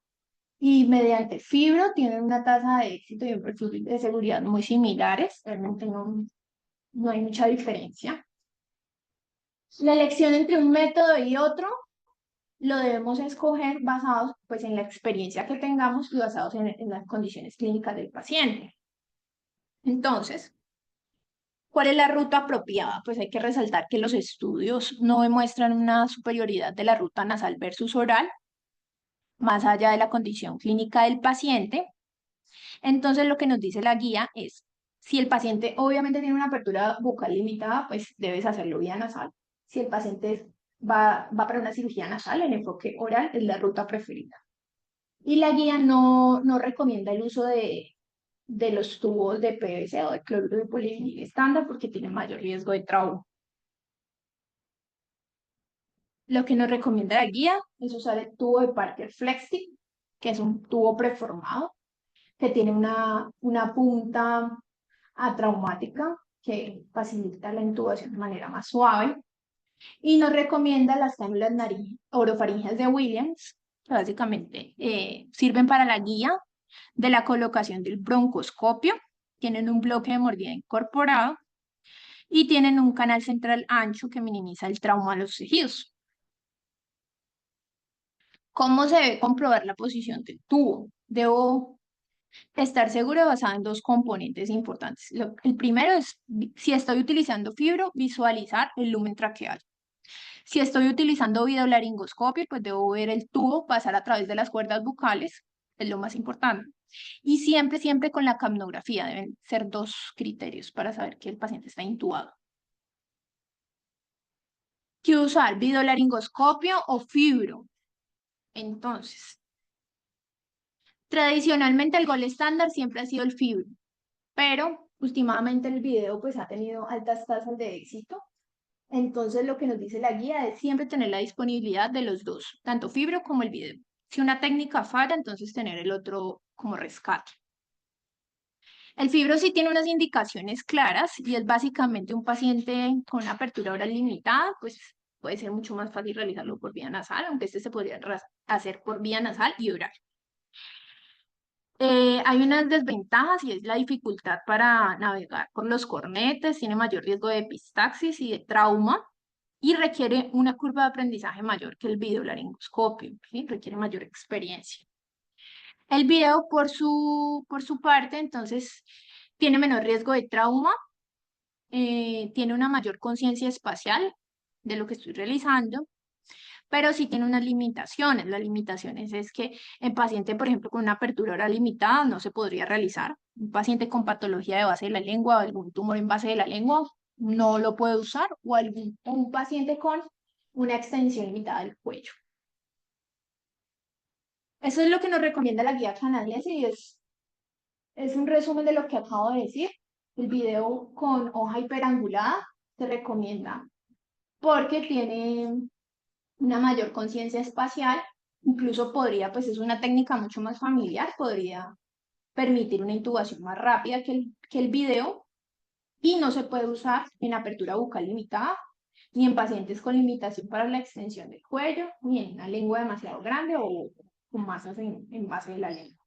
Speaker 2: y mediante fibro tienen una tasa de éxito y un perfil de seguridad muy similares. Realmente no hay mucha diferencia. La elección entre un método y otro lo debemos escoger basados pues, en la experiencia que tengamos y basados en las condiciones clínicas del paciente. Entonces, ¿cuál es la ruta apropiada? Pues hay que resaltar que los estudios no demuestran una superioridad de la ruta nasal versus oral, más allá de la condición clínica del paciente. Entonces, lo que nos dice la guía es, si el paciente obviamente tiene una apertura bucal limitada, pues debes hacerlo vía nasal. Si el paciente va para una cirugía nasal, el enfoque oral es la ruta preferida. Y la guía no recomienda el uso de los tubos de PVC o de cloruro de polivinil estándar porque tiene mayor riesgo de trauma. Lo que nos recomienda la guía es usar el tubo de Parker FlexTip, que es un tubo preformado, que tiene una punta atraumática que facilita la intubación de manera más suave. Y nos recomienda las cánulas orofaringeas de Williams, que básicamente sirven para la guía de la colocación del broncoscopio, tienen un bloque de mordida incorporado y tienen un canal central ancho que minimiza el trauma a los tejidos. ¿Cómo se debe comprobar la posición del tubo? Debo Estar seguro basado en dos componentes importantes. El primero es, si estoy utilizando fibro, visualizar el lumen traqueal. Si estoy utilizando videolaringoscopio, pues debo ver el tubo pasar a través de las cuerdas bucales, es lo más importante. Y siempre, siempre con la capnografía, deben ser dos criterios para saber que el paciente está intubado. ¿Qué usar? ¿Videolaringoscopio o fibro? Entonces, tradicionalmente el gol estándar siempre ha sido el fibro, pero últimamente el video pues ha tenido altas tasas de éxito. Entonces lo que nos dice la guía es siempre tener la disponibilidad de los dos, tanto fibro como el video. Si una técnica falla, entonces tener el otro como rescate. El fibro sí tiene unas indicaciones claras y es básicamente un paciente con una apertura oral limitada, pues puede ser mucho más fácil realizarlo por vía nasal, aunque este se podría hacer por vía nasal y oral. Hay unas desventajas y es la dificultad para navegar por los cornetes, tiene mayor riesgo de epistaxis y de trauma y requiere una curva de aprendizaje mayor que el videolaringoscopio, ¿sí? Requiere mayor experiencia. El video, por su parte, entonces, tiene menor riesgo de trauma, tiene una mayor conciencia espacial de lo que estoy realizando, pero sí tiene unas limitaciones. Las limitaciones es que en paciente, por ejemplo, con una apertura oral limitada no se podría realizar. Un paciente con patología de base de la lengua o algún tumor en base de la lengua no lo puede usar, o un paciente con una extensión limitada del cuello. Eso es lo que nos recomienda la guía canadiense y es un resumen de lo que acabo de decir. El video con hoja hiperangulada se recomienda porque tiene una mayor conciencia espacial, incluso podría, pues es una técnica mucho más familiar, podría permitir una intubación más rápida que el video y no se puede usar en apertura bucal limitada, ni en pacientes con limitación para la extensión del cuello, ni en una lengua demasiado grande o con masas en base de la lengua.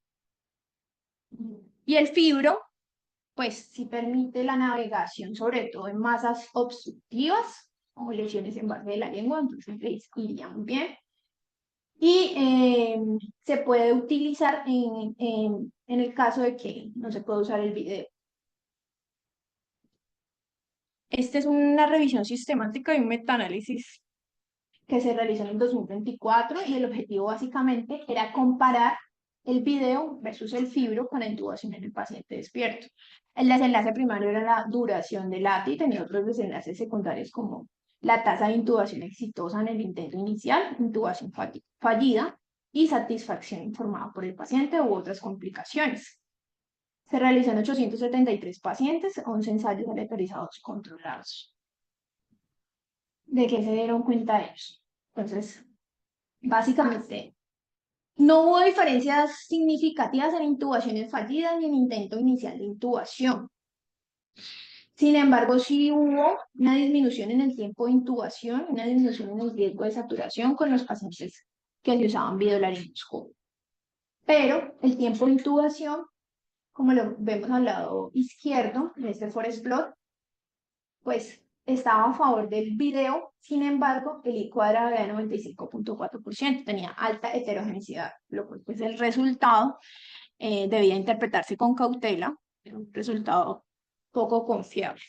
Speaker 2: Y el fibro, pues sí permite la navegación, sobre todo en masas obstructivas o lesiones en base de la lengua, entonces les iría muy bien. Y se puede utilizar en el caso de que no se pueda usar el video. Esta es una revisión sistemática y un metaanálisis que se realizó en el 2024 y el objetivo básicamente era comparar el video versus el fibro con la intubación en el paciente despierto. El desenlace primario era la duración del ATI y tenía otros desenlaces secundarios como la tasa de intubación exitosa en el intento inicial, intubación fallida y satisfacción informada por el paciente u otras complicaciones. Se realizó en 873 pacientes, 11 ensayos aleatorizados controlados. ¿De qué se dieron cuenta ellos? Entonces, básicamente, no hubo diferencias significativas en intubaciones fallidas ni en intento inicial de intubación. Sin embargo, sí hubo una disminución en el tiempo de intubación, una disminución en el riesgo de saturación con los pacientes que se usaban videolaringoscopio. Pero el tiempo de intubación, como lo vemos al lado izquierdo, de este forest plot, pues estaba a favor del video, sin embargo, el I cuadrado era de 95.4%, tenía alta heterogeneidad, lo cual pues el resultado debía interpretarse con cautela, era un resultado poco confiable.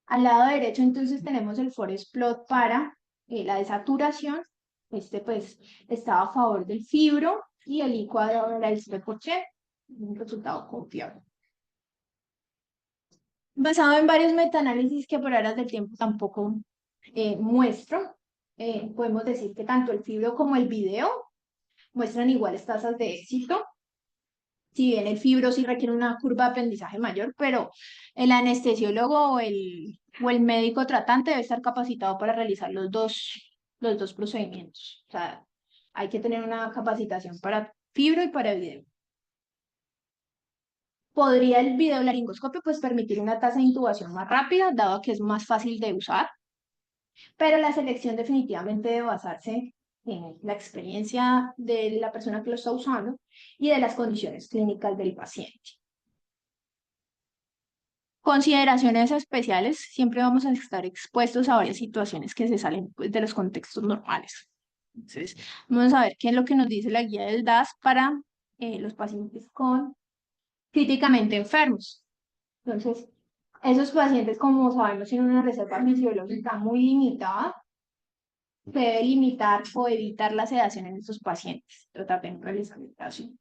Speaker 2: Al lado derecho entonces tenemos el forest plot para la desaturación, este pues estaba a favor del fibro y el I cuadrado era el 7%, un resultado confiable. Basado en varios metaanálisis que por horas del tiempo tampoco muestro, podemos decir que tanto el fibro como el video muestran iguales tasas de éxito. Si bien el fibro sí requiere una curva de aprendizaje mayor, pero el anestesiólogo o el médico tratante debe estar capacitado para realizar los dos procedimientos. O sea, hay que tener una capacitación para fibro y para video. ¿Podría el videolaringoscopio pues permitir una tasa de intubación más rápida, dado que es más fácil de usar? Pero la selección definitivamente debe basarse en la experiencia de la persona que lo está usando y de las condiciones clínicas del paciente. Consideraciones especiales, siempre vamos a estar expuestos a varias situaciones que se salen pues, de los contextos normales. Entonces, vamos a ver qué es lo que nos dice la guía del DAS para los pacientes con críticamente enfermos. Entonces, esos pacientes, como sabemos, tienen una reserva fisiológica muy limitada. Se debe limitar o evitar la sedación en estos pacientes, tratar de no realizar sedación.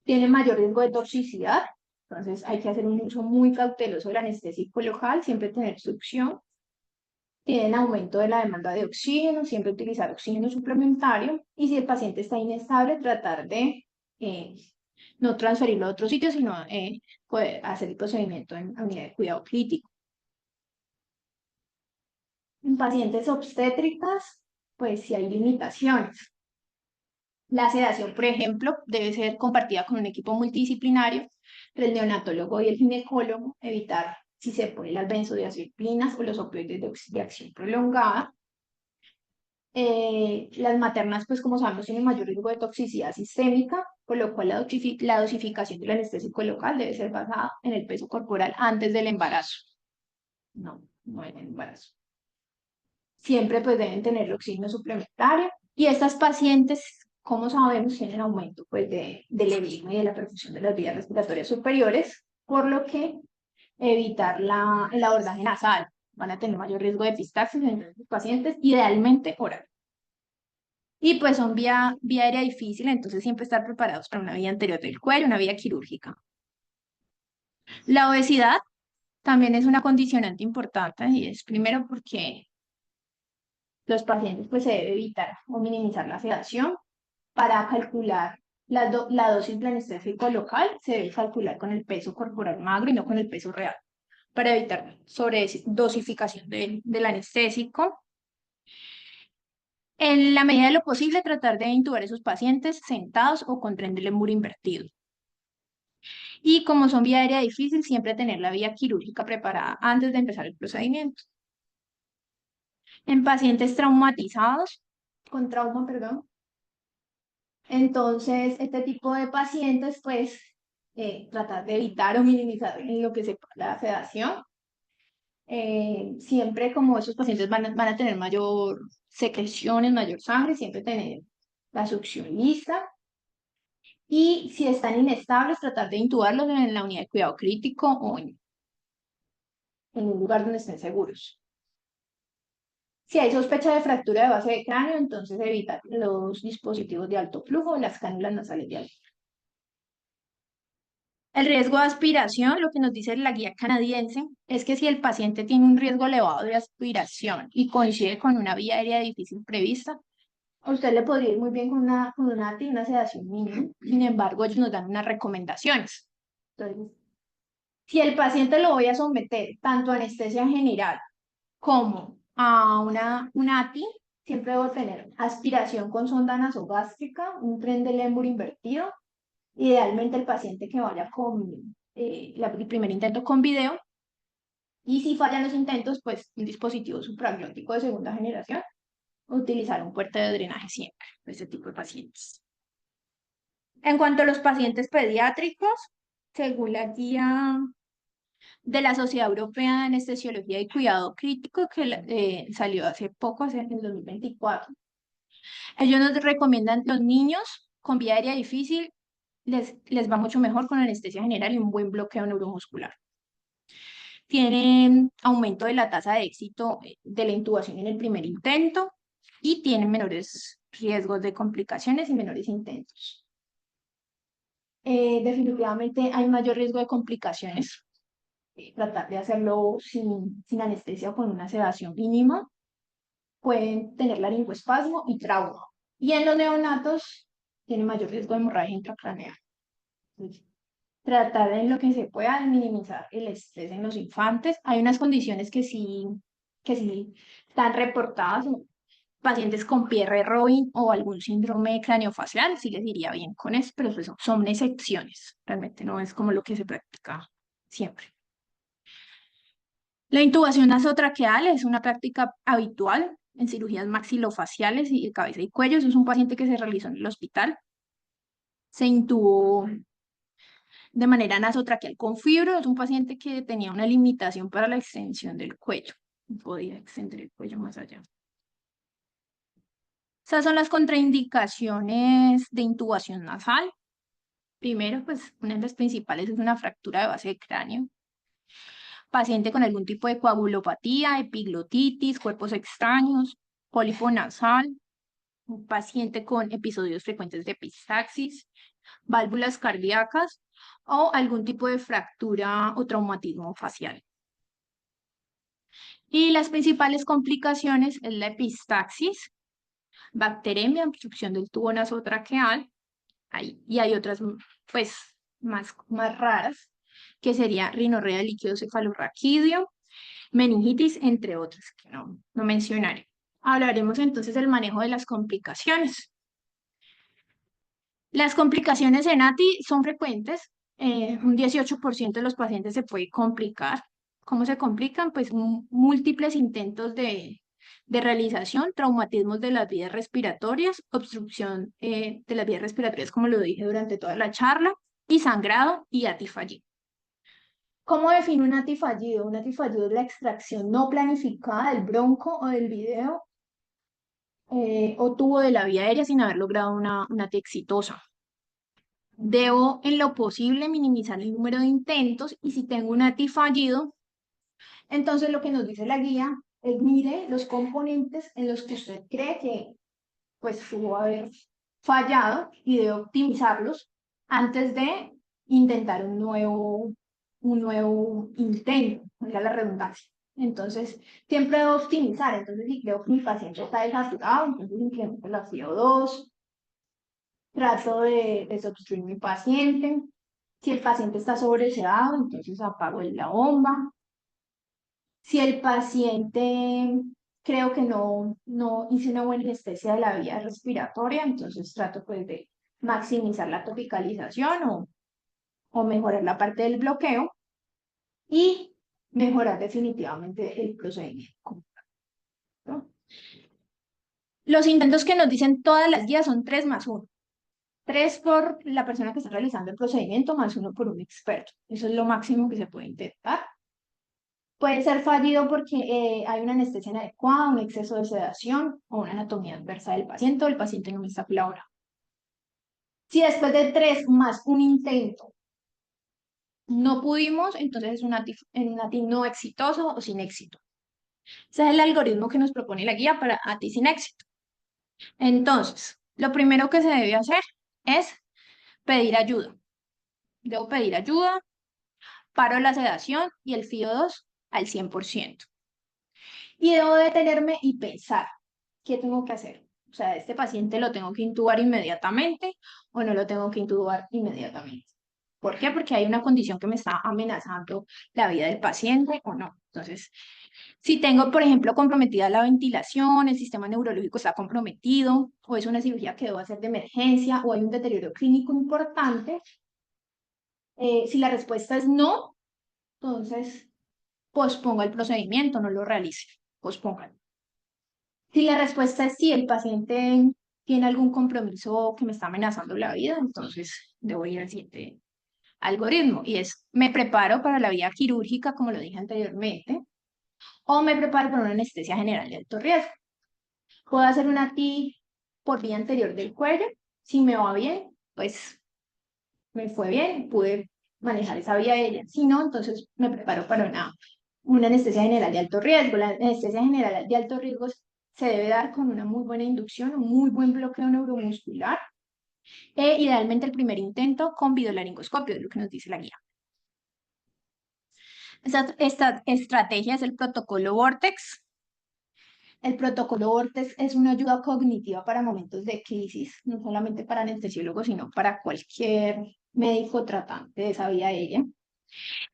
Speaker 2: Tienen mayor riesgo de toxicidad, entonces hay que hacer un uso muy cauteloso del anestésico local, siempre tener succión. Tienen aumento de la demanda de oxígeno, siempre utilizar oxígeno suplementario. Y si el paciente está inestable, tratar de eh, no transferirlo a otro sitio, sino poder hacer el procedimiento en unidad de cuidado crítico. En pacientes obstétricas, pues sí hay limitaciones. La sedación, por ejemplo, debe ser compartida con un equipo multidisciplinario, entre el neonatólogo y el ginecólogo, evitar si se ponen las benzodiazepinas o los opioides de acción prolongada. Las maternas, pues como sabemos, tienen mayor riesgo de toxicidad sistémica, por lo cual la dosificación del anestésico local debe ser basada en el peso corporal antes del embarazo. No en el embarazo. Siempre pues deben tener el oxígeno suplementario. Y estas pacientes, como sabemos, tienen aumento pues del edema y de la perfusión de las vías respiratorias superiores, por lo que evitar el abordaje nasal. Van a tener mayor riesgo de epistaxis en estos pacientes, idealmente oral. Y pues son vía aérea difícil, entonces siempre estar preparados para una vía anterior del cuello, una vía quirúrgica. La obesidad también es una condicionante importante y es primero porque los pacientes pues se debe evitar o minimizar la sedación. Para calcular la dosis de anestésico local se debe calcular con el peso corporal magro y no con el peso real, para evitar sobredosificación del anestésico. En la medida de lo posible, tratar de intubar a esos pacientes sentados o con tren de Lemur invertido. Y como son vía aérea difícil, siempre tener la vía quirúrgica preparada antes de empezar el procedimiento. En pacientes traumatizados, con trauma, perdón. Entonces, este tipo de pacientes, pues, tratar de evitar o minimizar en lo que se pueda la sedación. Siempre como esos pacientes van a tener mayor secreciones, mayor sangre, siempre tener la succión lista. Y si están inestables, tratar de intubarlos en la unidad de cuidado crítico o en un lugar donde estén seguros. Si hay sospecha de fractura de base de cráneo, entonces evitar los dispositivos de alto flujo, las cánulas nasales de alto. El riesgo de aspiración, lo que nos dice la guía canadiense, es que si el paciente tiene un riesgo elevado de aspiración y coincide con una vía aérea difícil prevista, a usted le podría ir muy bien con una ATI y una sedación mínima. Sin embargo, ellos nos dan unas recomendaciones. Entonces, si el paciente lo voy a someter tanto a anestesia general como a una ATI, siempre debo tener aspiración con sonda nasogástrica, un tren de Lemur invertido, idealmente el paciente que vaya con el primer intento con video, y si fallan los intentos, pues un dispositivo supraglótico de segunda generación, utilizar un puerto de drenaje siempre, para este tipo de pacientes. En cuanto a los pacientes pediátricos, según la guía de la Sociedad Europea de Anestesiología y Cuidado Crítico, que salió hace poco, en el 2024, ellos nos recomiendan los niños con vía aérea difícil, les va mucho mejor con anestesia general y un buen bloqueo neuromuscular. Tienen aumento de la tasa de éxito de la intubación en el primer intento y tienen menores riesgos de complicaciones y menores intentos. Definitivamente hay mayor riesgo de complicaciones. Tratar de hacerlo sin anestesia o con una sedación mínima. Pueden tener laringoespasmo y trauma. Y en los neonatos tiene mayor riesgo de hemorragia intracraneal. Entonces, tratar en lo que se pueda de minimizar el estrés en los infantes. Hay unas condiciones que sí están reportadas, pacientes con Pierre Robin o algún síndrome craneofacial, sí les iría bien con eso, pero pues son excepciones, realmente no es como lo que se practica siempre. La intubación nasotraqueal es una práctica habitual en cirugías maxilofaciales y de cabeza y cuello. Eso es un paciente que se realizó en el hospital. Se intubó de manera nasotraqueal con fibro. Es un paciente que tenía una limitación para la extensión del cuello. No podía extender el cuello más allá. Esas son las contraindicaciones de intubación nasal. Primero, pues una de las principales es una fractura de base de cráneo. Paciente con algún tipo de coagulopatía, epiglotitis, cuerpos extraños, pólipo nasal, un paciente con episodios frecuentes de epistaxis, válvulas cardíacas o algún tipo de fractura o traumatismo facial. Y las principales complicaciones es la epistaxis, bacteremia, obstrucción del tubo nasotraqueal, y hay otras pues más raras, que sería rinorrea líquido cefalorraquídeo, meningitis, entre otras que no mencionaré. Hablaremos entonces del manejo de las complicaciones. Las complicaciones en ATI son frecuentes. Un 18% de los pacientes se puede complicar. ¿Cómo se complican? Pues múltiples intentos de realización, traumatismos de las vías respiratorias, obstrucción de las vías respiratorias, como lo dije durante toda la charla, y sangrado y ATI fallido. ¿Cómo define un ATI fallido? Un ATI fallido es la extracción no planificada del bronco o del video o tubo de la vía aérea sin haber logrado una ATI exitosa. Debo, en lo posible, minimizar el número de intentos y si tengo un ATI fallido, entonces lo que nos dice la guía es mire los componentes en los que usted cree que pues pudo haber fallado y debe optimizarlos antes de intentar un nuevo intento, valga la redundancia. Entonces, siempre debo optimizar. Entonces, si creo que mi paciente está desaturado, entonces incremento la CO2, trato de desobstruir mi paciente. Si el paciente está sobresedado, entonces apago la bomba. Si el paciente creo que no hice una buena anestesia de la vía respiratoria, entonces trato pues de maximizar la topicalización o mejorar la parte del bloqueo y mejorar definitivamente el procedimiento, ¿no? Los intentos que nos dicen todas las guías son 3 más 1. 3 por la persona que está realizando el procedimiento más 1 por un experto. Eso es lo máximo que se puede intentar. Puede ser fallido porque hay una anestesia inadecuada, un exceso de sedación o una anatomía adversa del paciente o el paciente no me está colaborando. Si después de 3 más un intento no pudimos, entonces es un ATI no exitoso o sin éxito. Ese es el algoritmo que nos propone la guía para ATI sin éxito. Entonces, lo primero que se debe hacer es pedir ayuda. Debo pedir ayuda, paro la sedación y el FIO2 al 100%. Y debo detenerme y pensar, ¿qué tengo que hacer? O sea, ¿este paciente lo tengo que intubar inmediatamente o no lo tengo que intubar inmediatamente? ¿Por qué? Porque hay una condición que me está amenazando la vida del paciente o no. Entonces, si tengo, por ejemplo, comprometida la ventilación, el sistema neurológico está comprometido, o es una cirugía que debo hacer de emergencia, o hay un deterioro clínico importante, si la respuesta es no, entonces pospongo el procedimiento, no lo realice, pospóngalo. Si la respuesta es sí, el paciente tiene algún compromiso que me está amenazando la vida, entonces debo ir al siguiente algoritmo y es, me preparo para la vía quirúrgica, como lo dije anteriormente, o me preparo para una anestesia general de alto riesgo. Puedo hacer una TI por vía anterior del cuello, si me va bien, pues me fue bien, pude manejar esa vía aérea. Si no, entonces me preparo para una anestesia general de alto riesgo. La anestesia general de alto riesgo se debe dar con una muy buena inducción, un muy buen bloqueo neuromuscular e idealmente el primer intento con videolaringoscopio, es lo que nos dice la guía. Esta estrategia es el protocolo Vortex. El protocolo Vortex es una ayuda cognitiva para momentos de crisis, no solamente para anestesiólogos, sino para cualquier médico tratante de esa vía aérea.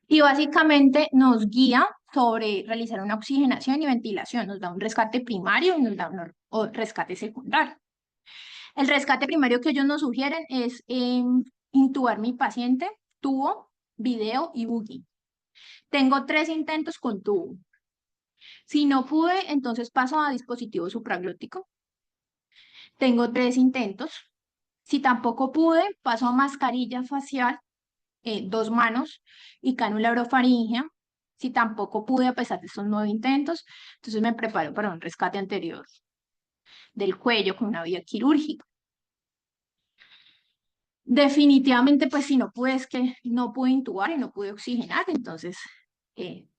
Speaker 2: Y básicamente nos guía sobre realizar una oxigenación y ventilación. Nos da un rescate primario y nos da un rescate secundario. El rescate primario que ellos nos sugieren es intubar mi paciente, tubo, video y buggy. Tengo 3 intentos con tubo. Si no pude, entonces paso a dispositivo supraglótico. Tengo 3 intentos. Si tampoco pude, paso a mascarilla facial, 2 manos y cánula orofaringea. Si tampoco pude, a pesar de estos 9 intentos, entonces me preparo para un rescate anterior del cuello con una vía quirúrgica. Definitivamente, pues si no pude, es que no pude intubar y no pude oxigenar, entonces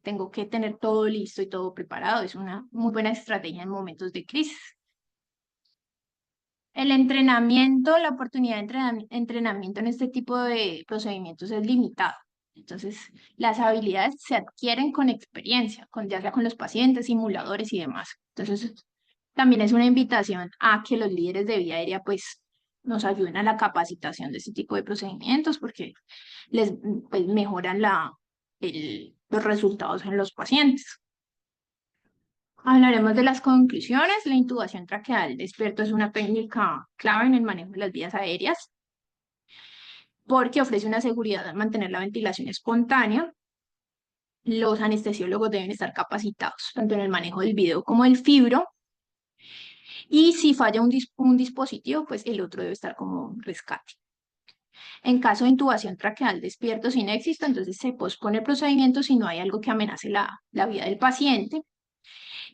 Speaker 2: tengo que tener todo listo y todo preparado. Es una muy buena estrategia en momentos de crisis. El entrenamiento, la oportunidad de entrenamiento en este tipo de procedimientos es limitado. Entonces, las habilidades se adquieren con experiencia, ya sea con los pacientes, simuladores y demás. Entonces, también es una invitación a que los líderes de vía aérea pues nos ayuden a la capacitación de este tipo de procedimientos porque les pues, mejoran los resultados en los pacientes. Hablaremos de las conclusiones. La intubación traqueal despierto es una técnica clave en el manejo de las vías aéreas porque ofrece una seguridad al mantener la ventilación espontánea. Los anestesiólogos deben estar capacitados tanto en el manejo del video como del fibro. Y si falla un dispositivo, pues el otro debe estar como rescate. En caso de intubación traqueal despierto sin éxito, entonces se pospone el procedimiento si no hay algo que amenace la vida del paciente.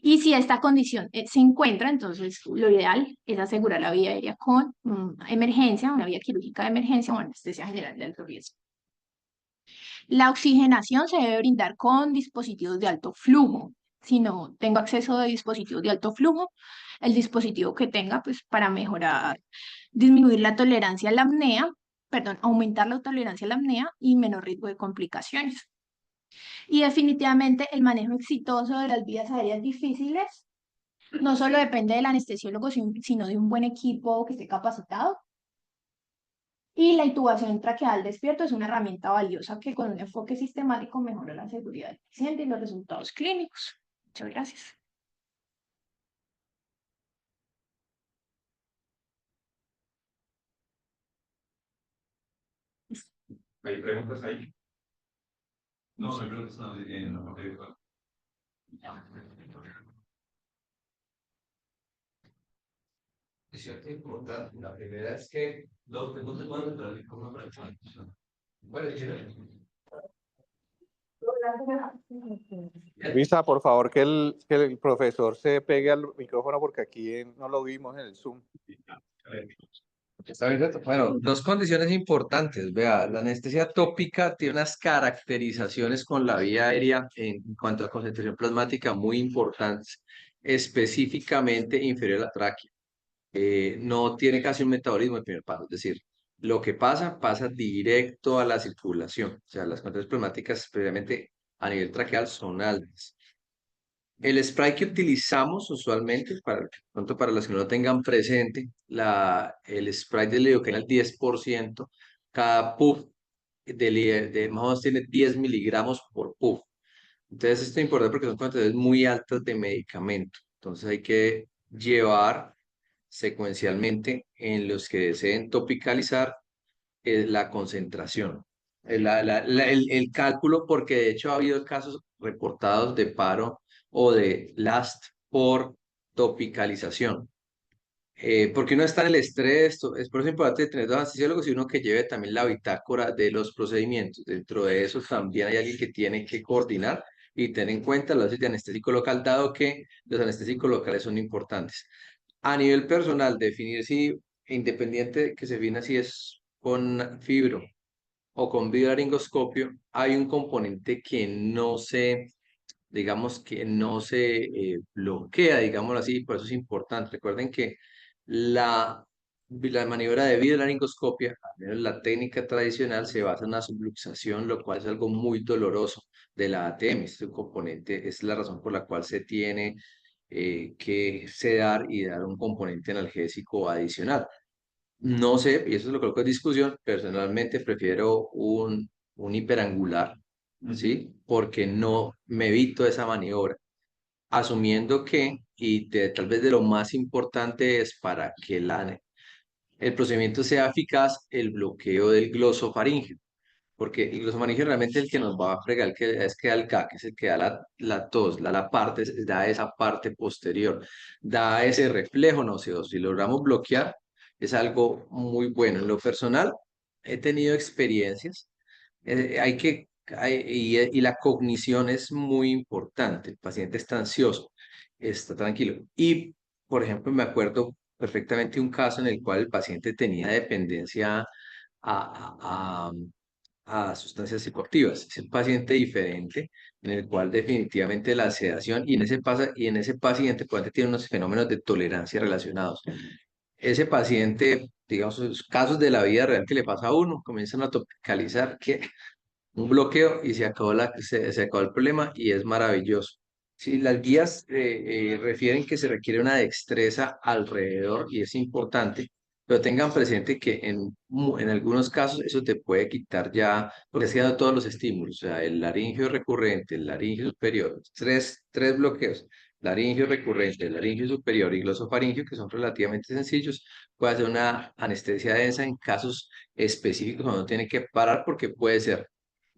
Speaker 2: Y si esta condición se encuentra, entonces lo ideal es asegurar la vía aérea con emergencia, una vía quirúrgica de emergencia o anestesia general de alto riesgo. La oxigenación se debe brindar con dispositivos de alto flujo. Si no tengo acceso a dispositivos de alto flujo, el dispositivo que tenga, pues para mejorar, disminuir la tolerancia a la apnea, perdón, aumentar la tolerancia a la apnea y menor riesgo de complicaciones. Y definitivamente el manejo exitoso de las vías aéreas difíciles no solo depende del anestesiólogo, sino de un buen equipo que esté capacitado. Y la intubación traqueal despierto es una herramienta valiosa que con un enfoque sistemático mejora la seguridad del paciente y los resultados clínicos. Muchas gracias.
Speaker 1: ¿Hay preguntas ahí? No, no hay preguntas en la parte virtual. Es cierto, importante. La primera es que los preguntas van a entrar en como para bueno,
Speaker 3: Luisa, por favor, que el profesor se pegue al micrófono porque aquí no lo vimos en el Zoom.
Speaker 1: está bien, Reto. Bueno, dos condiciones importantes. Vea, la anestesia tópica tiene unas caracterizaciones con la vía aérea en cuanto a concentración plasmática muy importantes, específicamente inferior a la tráquea. No tiene casi un metabolismo en primer paso, es decir, lo que pasa, pasa directo a la circulación. O sea, las concentraciones plasmáticas, especialmente a nivel traqueal, son altas. El spray que utilizamos usualmente, pronto para los que no lo tengan presente, el spray de lidocaína al 10%, cada puff más o menos tiene 10 miligramos por puff. Entonces esto es importante porque son cantidades muy altas de medicamento. Entonces hay que llevar secuencialmente en los que deseen topicalizar la concentración. El cálculo, porque de hecho ha habido casos reportados de paro o de LAST por topicalización. Porque uno está en el estrés, es por eso importante tener dos anestesiólogos y uno que lleve también la bitácora de los procedimientos. Dentro de eso también hay alguien que tiene que coordinar y tener en cuenta la dosis de anestésico local, dado que los anestésicos locales son importantes. A nivel personal, definir si, independiente que se defina si es con fibro o con videolaringoscopio, hay un componente que no se, digamos, que no se bloquea, digámoslo así, por eso es importante. Recuerden que la maniobra de videolaringoscopia, al menos la técnica tradicional, se basa en una subluxación, lo cual es algo muy doloroso de la ATM. Este es un componente, es la razón por la cual se tiene que sedar y dar un componente analgésico adicional. No sé, y eso es lo que coloco en discusión, personalmente prefiero un hiperangular, ¿sí? Porque no me evito esa maniobra, asumiendo que, tal vez de lo más importante es para que el procedimiento sea eficaz, el bloqueo del glosofaringeo, porque el glosofaringeo realmente es el que nos va a fregar, el que es que da el CAC, es el que da la tos, la parte, da esa parte posterior, da ese reflejo nauseoso. Si logramos bloquear, es algo muy bueno. En lo personal, he tenido experiencias, y la cognición es muy importante. El paciente está ansioso, está tranquilo. Y, por ejemplo, me acuerdo perfectamente un caso en el cual el paciente tenía dependencia a, a sustancias psicoactivas. Es un paciente diferente en el cual definitivamente la sedación y en ese paciente pues, tiene unos fenómenos de tolerancia relacionados. Ese paciente, digamos, los casos de la vida real que le pasa a uno, comienzan a topicalizar que un bloqueo y se acabó el problema y es maravilloso. Sí, las guías refieren que se requiere una destreza alrededor y es importante, pero tengan presente que en algunos casos eso te puede quitar ya, porque es dando todos los estímulos, o sea, el laringio recurrente, el laringio superior, tres bloqueos, laringio recurrente, el laringio superior y glosofaringio, que son relativamente sencillos, puede hacer una anestesia densa en casos específicos cuando uno tiene que parar porque puede ser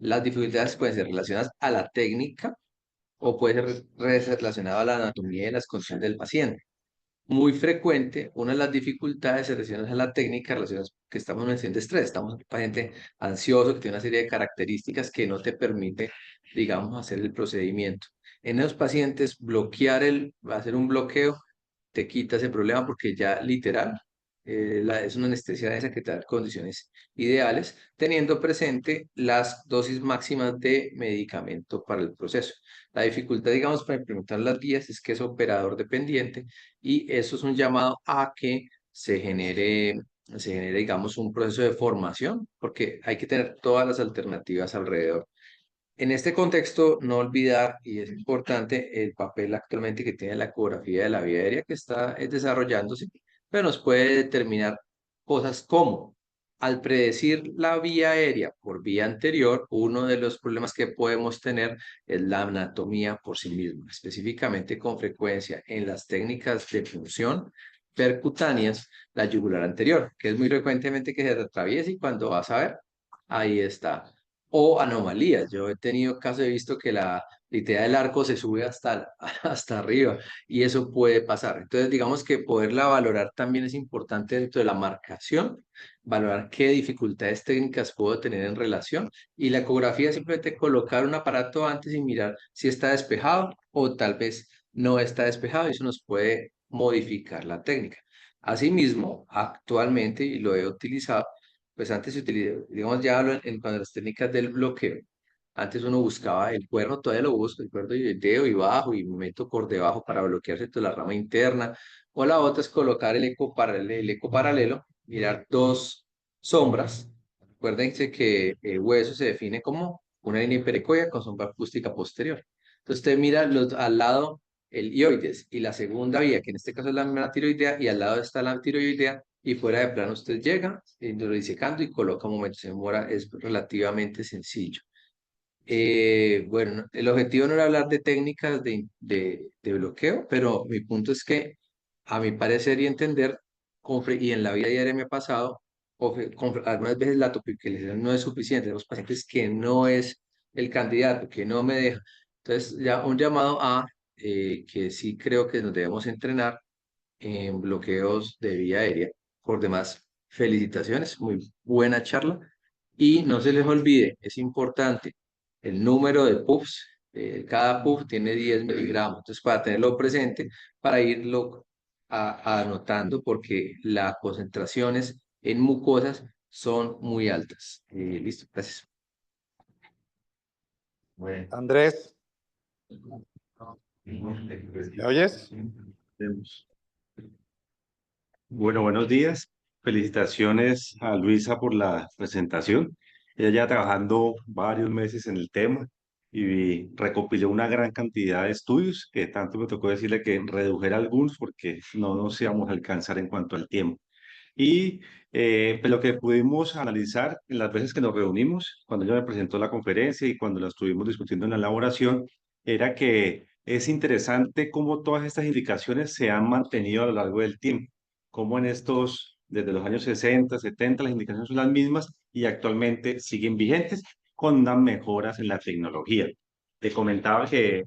Speaker 1: las dificultades pueden ser relacionadas a la técnica o puede ser relacionado a la anatomía y las condiciones del paciente. Muy frecuente, una de las dificultades se relaciona a la técnica relacionadas que estamos en una situación de estrés. Estamos en un paciente ansioso que tiene una serie de características que no te permite, digamos, hacer el procedimiento. En esos pacientes, hacer un bloqueo te quita ese problema porque ya literal es una anestesia esa que te da condiciones ideales, teniendo presente las dosis máximas de medicamento para el proceso. La dificultad, digamos, para implementar las guías es que es operador dependiente y eso es un llamado a que se genere, digamos, un proceso de formación, porque hay que tener todas las alternativas alrededor. En este contexto, no olvidar, y es importante, el papel actualmente que tiene la ecografía de la vía aérea que está desarrollándose, pero nos puede determinar cosas como, al predecir la vía aérea por vía anterior, uno de los problemas que podemos tener es la anatomía por sí misma, específicamente con frecuencia en las técnicas de punción percutáneas, la yugular anterior, que es muy frecuentemente que se te atraviesa y cuando vas a ver, ahí está o anomalías. Yo he tenido casos, he visto que la idea del arco se sube hasta arriba y eso puede pasar. Entonces, digamos que poderla valorar también es importante dentro de la marcación, valorar qué dificultades técnicas puedo tener en relación y la ecografía es simplemente colocar un aparato antes y mirar si está despejado o tal vez no está despejado y eso nos puede modificar la técnica. Asimismo, actualmente, y lo he utilizado, pues antes se utilizaba, digamos, ya hablo en cuanto a las técnicas del bloqueo. Antes uno buscaba el cuerno, todavía lo busco, el cuerno y el dedo y bajo, y me meto por debajo para bloquearse toda la rama interna. O la otra es colocar el eco paralelo, mirar dos sombras. Acuérdense que el hueso se define como una línea hiperecoica con sombra acústica posterior. Entonces usted mira al lado el ioides y la segunda vía, que en este caso es la tiroidea, y al lado está la tiroidea, y fuera de plano usted llega, lo disecando y coloca momentos en mora, es relativamente sencillo. Bueno, el objetivo no era hablar de técnicas de bloqueo, pero mi punto es que a mi parecer y entender, y en la vida diaria me ha pasado, algunas veces la topicalización no es suficiente, los pacientes que no es el candidato, que no me deja. Entonces, ya un llamado a que sí creo que nos debemos entrenar en bloqueos de vía aérea. Por demás, felicitaciones, muy buena charla. Y no se les olvide, es importante, el número de puffs. Cada puff tiene 10 miligramos. Entonces, para tenerlo presente, para irlo anotando, porque las concentraciones en mucosas son muy altas. Listo, gracias. Bueno.
Speaker 3: Andrés, ¿me oyes?
Speaker 4: Bueno, buenos días. Felicitaciones a Luisa por la presentación. Ella ya trabajando varios meses en el tema y recopiló una gran cantidad de estudios que tanto me tocó decirle que redujera algunos porque no nos íbamos a alcanzar en cuanto al tiempo. Y pues lo que pudimos analizar en las veces que nos reunimos, cuando ella me presentó la conferencia y cuando la estuvimos discutiendo en la elaboración, era que es interesante cómo todas estas indicaciones se han mantenido a lo largo del tiempo, cómo desde los años 60, 70, las indicaciones son las mismas y actualmente siguen vigentes con unas mejoras en la tecnología. Te comentaba que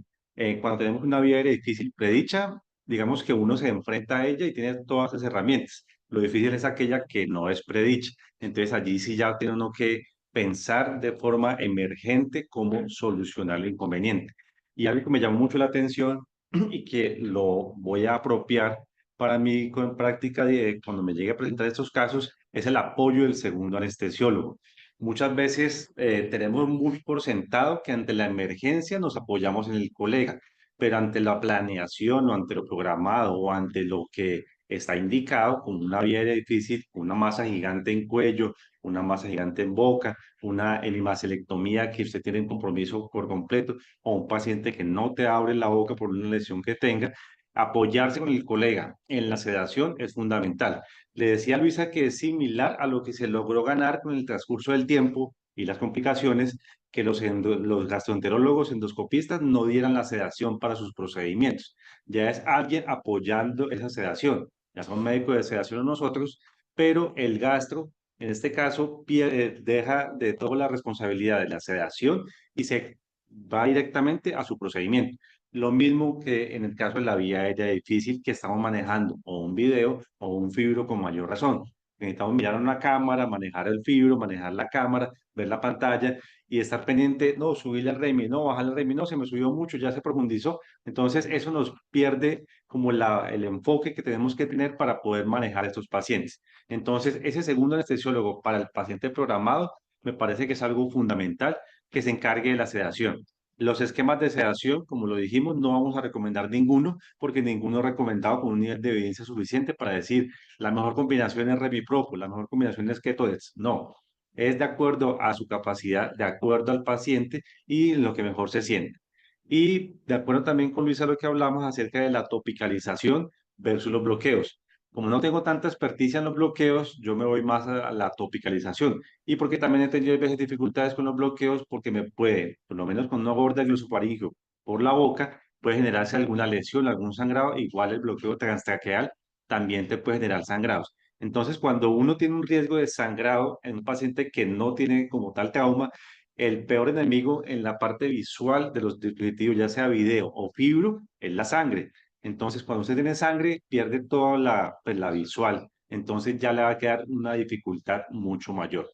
Speaker 4: cuando tenemos una vía aérea difícil predicha, digamos que uno se enfrenta a ella y tiene todas las herramientas. Lo difícil es aquella que no es predicha. Entonces allí sí ya tiene uno que pensar de forma emergente cómo solucionar el inconveniente. Y algo que me llamó mucho la atención y que lo voy a apropiar para mí, con práctica, cuando me llegue a presentar estos casos, es el apoyo del segundo anestesiólogo. Muchas veces tenemos muy por sentado que ante la emergencia nos apoyamos en el colega, pero ante la planeación o ante lo programado o ante lo que está indicado, como una vía aérea difícil, una masa gigante en cuello, una masa gigante en boca, una hemimacelectomía que usted tiene un compromiso por completo, o un paciente que no te abre la boca por una lesión que tenga, apoyarse con el colega en la sedación es fundamental. Le decía a Luisa que es similar a lo que se logró ganar con el transcurso del tiempo y las complicaciones, que los gastroenterólogos endoscopistas no dieran la sedación para sus procedimientos. Ya es alguien apoyando esa sedación. Ya son médicos de sedación nosotros, pero el gastro, en este caso, deja de toda la responsabilidad de la sedación y se va directamente a su procedimiento. Lo mismo que en el caso de la vía aérea difícil que estamos manejando, o un video o un fibro con mayor razón. Necesitamos mirar una cámara, manejar el fibro, manejar la cámara, ver la pantalla y estar pendiente, no, subirle al REMI, no, bajarle al REMI, no, se me subió mucho, ya se profundizó. Entonces, eso nos pierde como el enfoque que tenemos que tener para poder manejar estos pacientes. Entonces, ese segundo anestesiólogo para el paciente programado me parece que es algo fundamental que se encargue de la sedación. Los esquemas de sedación, como lo dijimos, no vamos a recomendar ninguno porque ninguno es recomendado con un nivel de evidencia suficiente para decir la mejor combinación es Revipropol, la mejor combinación es Ketodex. No, es de acuerdo a su capacidad, de acuerdo al paciente y lo que mejor se siente. Y de acuerdo también con Luisa lo que hablamos acerca de la topicalización versus los bloqueos. Como no tengo tanta experticia en los bloqueos, yo me voy más a la topicalización. Y porque también he tenido a veces dificultades con los bloqueos, porque me puede, por lo menos con una gorda glosofaringeo por la boca, puede generarse alguna lesión, algún sangrado. Igual el bloqueo transtraqueal también te puede generar sangrados. Entonces, cuando uno tiene un riesgo de sangrado en un paciente que no tiene como tal trauma, el peor enemigo en la parte visual de los dispositivos, ya sea video o fibro, es la sangre. Entonces, cuando usted tiene sangre, pierde toda la visual. Entonces ya le va a quedar una dificultad mucho mayor.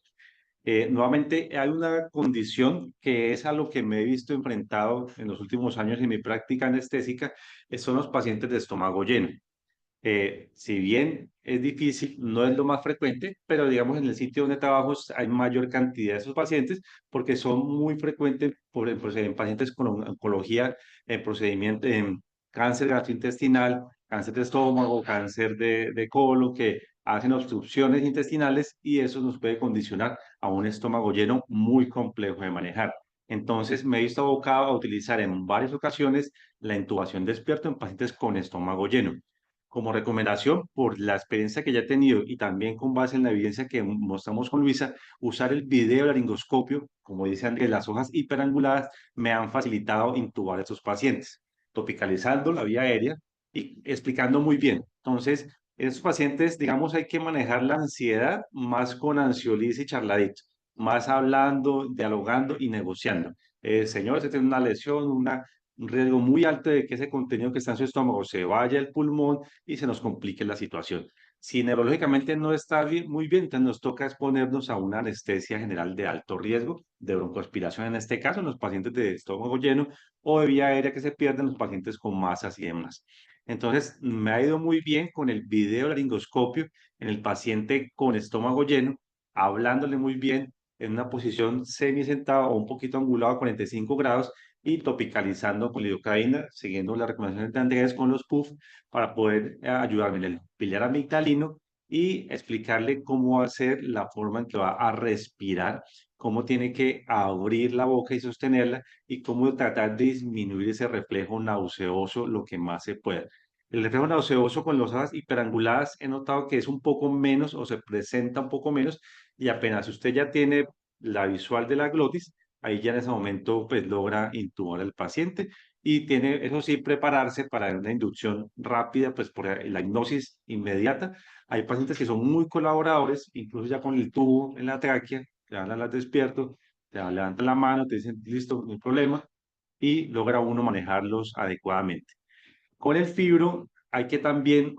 Speaker 4: Nuevamente, hay una condición que es a lo que me he visto enfrentado en los últimos años en mi práctica anestésica, son los pacientes de estómago lleno. Si bien es difícil, no es lo más frecuente, pero digamos en el sitio donde trabajo hay mayor cantidad de esos pacientes porque son muy frecuentes en pacientes con oncología, en procedimiento, en cáncer gastrointestinal, cáncer de estómago, cáncer de colon, que hacen obstrucciones intestinales y eso nos puede condicionar a un estómago lleno muy complejo de manejar. Entonces me he visto abocado a utilizar en varias ocasiones la intubación despierto en pacientes con estómago lleno como recomendación por la experiencia que ya he tenido y también con base en la evidencia que mostramos con Luisa, usar el video laringoscopio, como dicen, de las hojas hiperanguladas, me han facilitado intubar a estos pacientes, topicalizando la vía aérea y explicando muy bien. Entonces, en estos pacientes, digamos, hay que manejar la ansiedad más con ansiolítica y charladito, más hablando, dialogando y negociando. Señor, usted tiene una lesión, un riesgo muy alto de que ese contenido que está en su estómago se vaya al pulmón y se nos complique la situación. Si neurológicamente no está bien, muy bien, entonces nos toca exponernos a una anestesia general de alto riesgo, de broncoaspiración en este caso, en los pacientes de estómago lleno o de vía aérea que se pierden en los pacientes con masas y demás. Entonces, me ha ido muy bien con el video laringoscopio en el paciente con estómago lleno, hablándole muy bien en una posición semi-sentada o un poquito angulado a 45 grados y topicalizando con lidocaína, siguiendo las recomendaciones de Andrés con los PUF para poder ayudarme en el pilar amigdalino y explicarle cómo hacer la forma en que va a respirar, cómo tiene que abrir la boca y sostenerla y cómo tratar de disminuir ese reflejo nauseoso lo que más se pueda. El reflejo nauseoso con los hojas hiperanguladas he notado que es un poco menos o se presenta un poco menos y apenas usted ya tiene la visual de la glotis, ahí ya en ese momento pues logra intubar al paciente y tiene, eso sí, prepararse para una inducción rápida, pues por la hipnosis inmediata. Hay pacientes que son muy colaboradores, incluso ya con el tubo en la tráquea, te hablan las despierto, te levantan la mano, te dicen, listo, no hay problema, y logra uno manejarlos adecuadamente. Con el fibro hay que también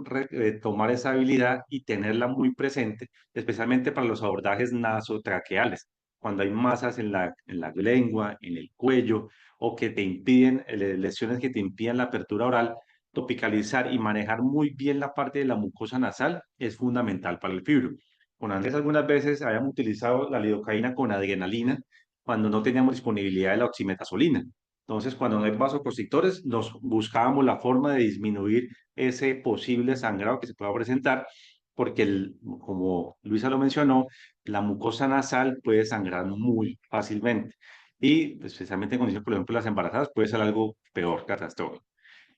Speaker 4: tomar esa habilidad y tenerla muy presente, especialmente para los abordajes nasotraqueales, cuando hay masas en la lengua, en el cuello, o que te impiden, lesiones que te impiden la apertura oral. topicalizar y manejar muy bien la parte de la mucosa nasal es fundamental para el fibro. Con Andrés algunas veces habíamos utilizado la lidocaína con adrenalina cuando no teníamos disponibilidad de la oximetazolina. Entonces, cuando no hay vasoconstrictores, nos buscábamos la forma de disminuir ese posible sangrado que se pueda presentar, porque como Luisa lo mencionó, la mucosa nasal puede sangrar muy fácilmente y especialmente en condiciones, por ejemplo, las embarazadas puede ser algo peor, catastrófico.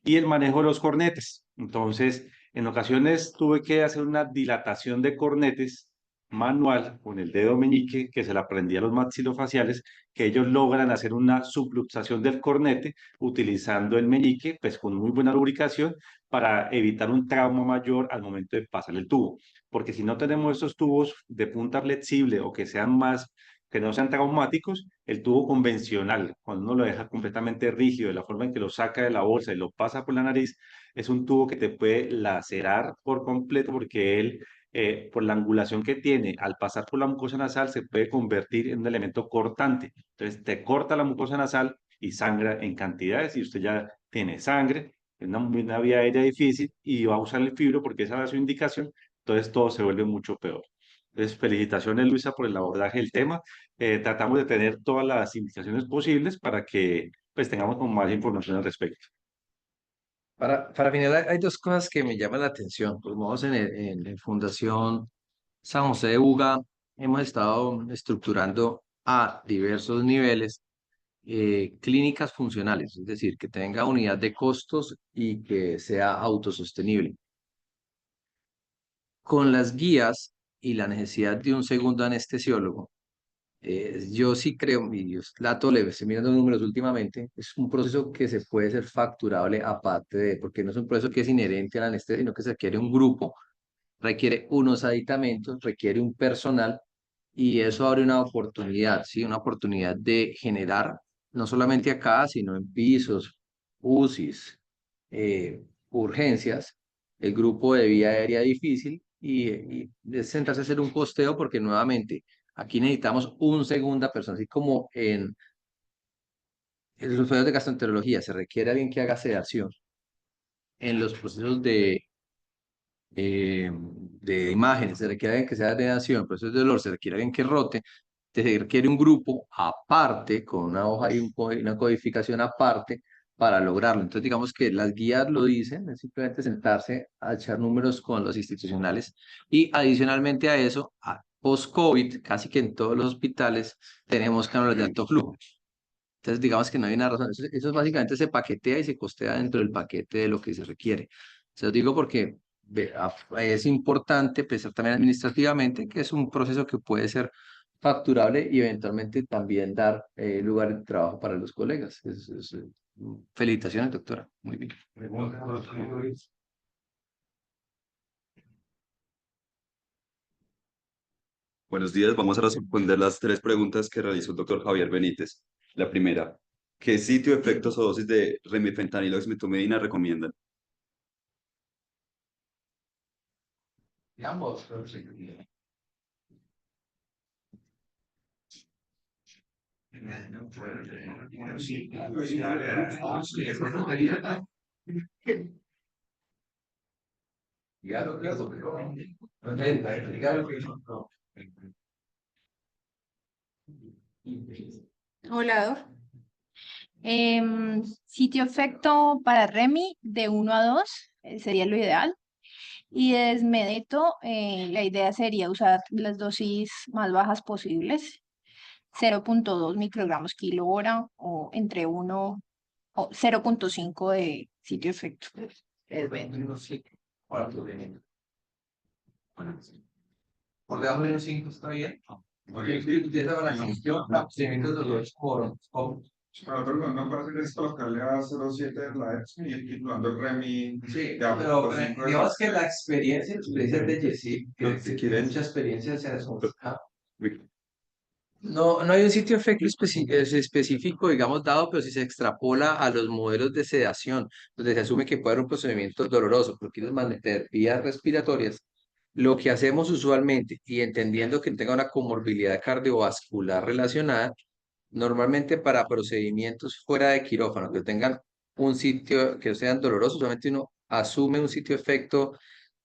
Speaker 4: Y el manejo de los cornetes. Entonces, en ocasiones tuve que hacer una dilatación de cornetes manual con el dedo meñique que se le aprendía a los maxilofaciales, que ellos logran hacer una subluxación del cornete utilizando el meñique, pues con muy buena lubricación para evitar un trauma mayor al momento de pasar el tubo. Porque si no tenemos estos tubos de punta flexible o que sean más, que no sean traumáticos, el tubo convencional, cuando uno lo deja completamente rígido, de la forma en que lo saca de la bolsa y lo pasa por la nariz, es un tubo que te puede lacerar por completo porque él, por la angulación que tiene, al pasar por la mucosa nasal, se puede convertir en un elemento cortante. Entonces, te corta la mucosa nasal y sangra en cantidades y usted ya tiene sangre, es una vía aérea difícil y va a usar el fibro porque esa es su indicación, entonces todo se vuelve mucho peor. Entonces, felicitaciones, Luisa, por el abordaje del tema. Tratamos de tener todas las indicaciones posibles para que pues tengamos como más información al respecto.
Speaker 1: Para finalizar, hay dos cosas que me llaman la atención. Pues vamos en Fundación San José de Buga, hemos estado estructurando a diversos niveles clínicas funcionales, es decir, que tenga unidad de costos y que sea autosostenible. Con las guías y la necesidad de un segundo anestesiólogo, yo sí creo, y Dios, le estoy mirando números últimamente, es un proceso que se puede ser facturable aparte de, porque no es un proceso que es inherente a la anestesia, sino que se requiere un grupo, requiere unos aditamentos, requiere un personal, y eso abre una oportunidad, ¿sí? Una oportunidad de generar, no solamente acá, sino en pisos, UCIs, urgencias, el grupo de vía aérea difícil, y es sentarse a hacer un costeo, porque nuevamente, aquí necesitamos un segunda persona, así como en los procesos de gastroenterología se requiere alguien que haga sedación, en los procesos de imágenes, se requiere alguien que sea de nación, procesos de dolor, se requiere alguien que rote, se requiere un grupo aparte, con una hoja y una codificación aparte para lograrlo. Entonces, digamos que las guías lo dicen, es simplemente sentarse a echar números con los institucionales y adicionalmente a eso, post-COVID, casi que en todos los hospitales tenemos cámaras de alto flujo. Entonces, digamos que no hay una razón. Eso básicamente se paquetea y se costea dentro del paquete de lo que se requiere. Se lo digo porque es importante pensar también administrativamente que es un proceso que puede ser facturable y eventualmente también dar lugar de trabajo para los colegas. Felicitaciones, doctora. Muy bien.
Speaker 5: Buenos días, vamos a responder las tres preguntas que realizó el doctor Javier Benítez. La primera, ¿qué sitio, efectos o dosis de remifentanilo dexmedetomidina recomiendan?
Speaker 1: Ambos.
Speaker 2: Hola, Dor. Sitio efecto para Remi de 1 a 2 sería lo ideal. Y de Desmedeto, la idea sería usar las dosis más bajas posibles, 0,2 microgramos kilo hora o entre 1 o 0,5 de sitio efecto. Es bueno.
Speaker 1: Por debajo de los 5 está bien. Porque empieza con la gestión, abastecimiento de dolores por.
Speaker 6: Nosotros lo que vamos a hacer es colocarle a 0,7 de la EPSI y ir titulando el REMI.
Speaker 1: Sí,
Speaker 6: de a
Speaker 1: pero
Speaker 6: poco, cinco de
Speaker 1: digamos
Speaker 6: esos.
Speaker 1: que la experiencia de Jessy, que
Speaker 5: Si
Speaker 1: tiene
Speaker 5: quieres.
Speaker 1: mucha experiencia en eso.
Speaker 5: Uy,
Speaker 1: No hay un sitio efecto específico, digamos, dado, pero si se extrapola a los modelos de sedación, donde se asume que puede haber un procedimiento doloroso, porque quieres mantener vías respiratorias, lo que hacemos usualmente, y entendiendo que tenga una comorbilidad cardiovascular relacionada, normalmente para procedimientos fuera de quirófano, que tengan un sitio que sean dolorosos, solamente uno asume un sitio de efecto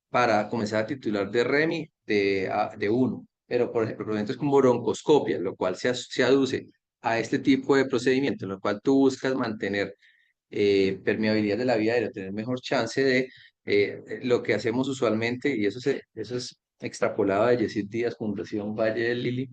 Speaker 1: para comenzar a titular de REMI de uno. Pero, por ejemplo, procedimientos como broncoscopia, lo cual se aduce a este tipo de procedimiento, en lo cual tú buscas mantener permeabilidad de la vía aérea, tener mejor chance de lo que hacemos usualmente, y eso es extrapolado de Yesid Díaz, Fundación Valle del Lili,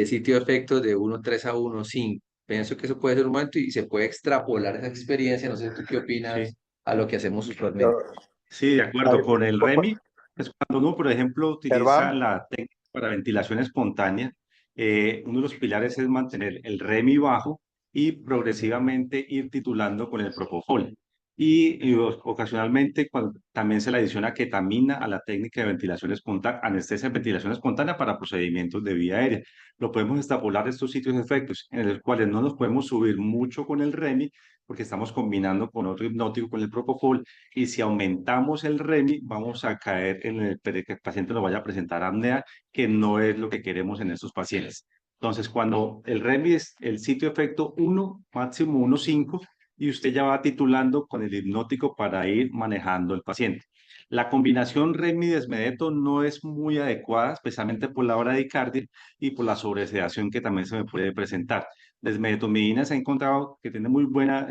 Speaker 1: sitio de efectos de 1.3 a 1.5. Pienso que eso puede ser un momento y se puede extrapolar esa experiencia. No sé tú qué opinas
Speaker 4: Sí.
Speaker 1: a lo que hacemos usualmente.
Speaker 3: Yo-
Speaker 4: Sí, de acuerdo. Con el
Speaker 3: por-
Speaker 4: REMI, es cuando uno, por ejemplo, utiliza
Speaker 3: Germán,
Speaker 4: la técnica para ventilación espontánea, uno de los pilares es mantener el REMI bajo y progresivamente ir titulando con el propofol. Y ocasionalmente también se le adiciona ketamina a la técnica de ventilación espontánea, anestesia de ventilación espontánea para procedimientos de vía aérea. Lo podemos extrapolar de estos sitios de efectos, en los cuales no nos podemos subir mucho con el REMI, porque estamos combinando con otro hipnótico, con el propofol, y si aumentamos el REMI, vamos a caer en que el paciente nos vaya a presentar apnea, que no es lo que queremos en estos pacientes. Entonces, cuando el REMI es el sitio de efecto 1, máximo 1.5, y usted ya va titulando con el hipnótico para ir manejando el paciente. La combinación REMI-desmedeto no es muy adecuada, especialmente por la bradicardia y por la sobresedación que también se me puede presentar. Desmedetomidina se ha encontrado que tiene muy buenas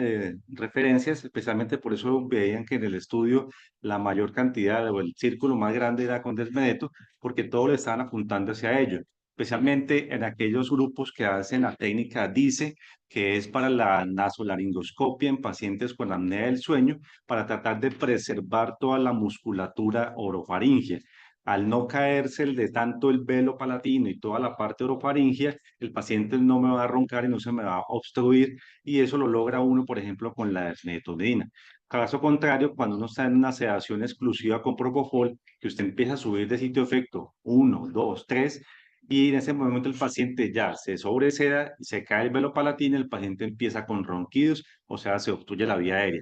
Speaker 4: referencias, especialmente por eso veían que en el estudio la mayor cantidad o el círculo más grande era con desmedeto, porque todos le estaban apuntando hacia ello, especialmente en aquellos grupos que hacen la técnica DICE, que es para la nasolaringoscopia en pacientes con apnea del sueño, para tratar de preservar toda la musculatura orofaringia. Al no caerse de tanto el velo palatino y toda la parte orofaringia, el paciente no me va a roncar y no se me va a obstruir, y eso lo logra uno, por ejemplo, con la desmetonidina. Caso contrario, cuando uno está en una sedación exclusiva con propofol, que usted empieza a subir de sitio de efecto 1, 2, 3, y en ese momento el paciente ya se sobreseda, se cae el velo palatino, el paciente empieza con ronquidos, o sea, se obstruye la vía aérea.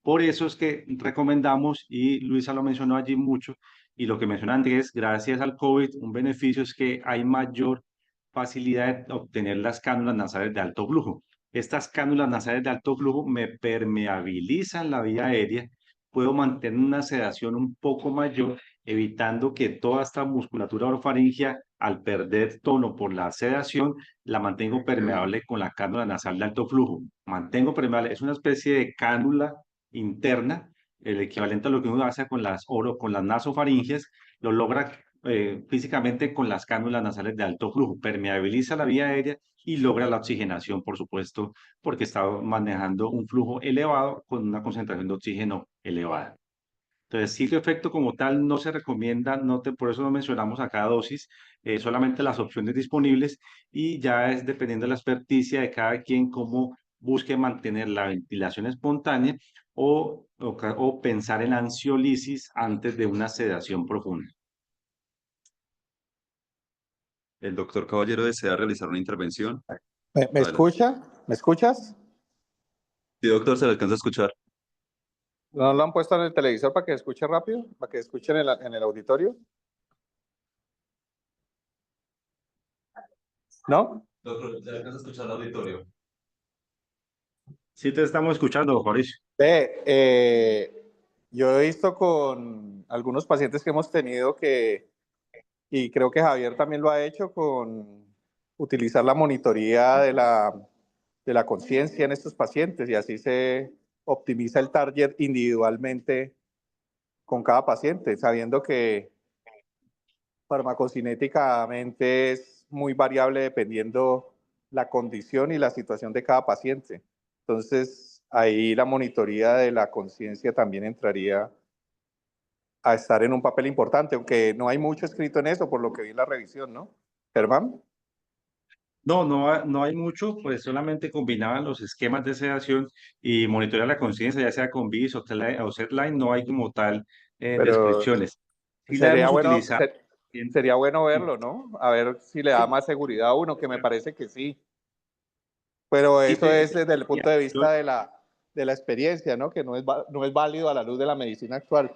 Speaker 4: Por eso es que recomendamos, y Luisa lo mencionó allí mucho, y lo que menciona Andrés, gracias al COVID, un beneficio es que hay mayor facilidad de obtener las cánulas nasales de alto flujo. Estas cánulas nasales de alto flujo me permeabilizan la vía aérea, puedo mantener una sedación un poco mayor, evitando que toda esta musculatura orofaringia, al perder tono por la sedación, la mantengo permeable con la cánula nasal de alto flujo. Mantengo permeable, es una especie de cánula interna, el equivalente a lo que uno hace con las nasofaringes, lo logra físicamente con las cánulas nasales de alto flujo, permeabiliza la vía aérea y logra la oxigenación, por supuesto, porque está manejando un flujo elevado con una concentración de oxígeno elevada. Entonces, sitio efecto como tal no se recomienda, por eso no mencionamos acá dosis, solamente las opciones disponibles, y ya es dependiendo de la experticia de cada quien cómo busque mantener la ventilación espontánea o pensar en ansiolisis antes de una sedación profunda.
Speaker 5: El doctor Caballero desea realizar una intervención.
Speaker 3: ¿Me
Speaker 5: Adelante.
Speaker 3: escucha? ¿Me escuchas?
Speaker 5: Sí, doctor, se le alcanza a escuchar.
Speaker 3: ¿No lo han puesto en el televisor para que escuche rápido? ¿Para que escuchen en el auditorio? ¿No?
Speaker 5: Doctor, se le alcanza a escuchar el auditorio.
Speaker 4: Sí te estamos escuchando, Mauricio.
Speaker 3: Ve, yo he visto con algunos pacientes que hemos tenido y creo que Javier también lo ha hecho, con utilizar la monitoría de la conciencia en estos pacientes, y así se optimiza el target individualmente con cada paciente, sabiendo que farmacocinéticamente es muy variable dependiendo la condición y la situación de cada paciente. Entonces, ahí la monitoría de la conciencia también entraría a estar en un papel importante, aunque no hay mucho escrito en eso, por lo que vi en la revisión, ¿no? Germán.
Speaker 4: No hay mucho, pues solamente combinaban los esquemas de sedación y monitorear la conciencia, ya sea con BIS o Setline, no hay como tal
Speaker 3: Pero
Speaker 4: descripciones. Sí la
Speaker 3: sería
Speaker 4: hemos
Speaker 3: bueno,
Speaker 4: utilizado.
Speaker 3: sería bueno verlo, ¿no? A ver si le da más seguridad a uno, que me parece que sí. Pero
Speaker 4: Sí,
Speaker 3: eso es desde el punto de vista de la experiencia, ¿no? Que no es válido a la luz de la medicina actual.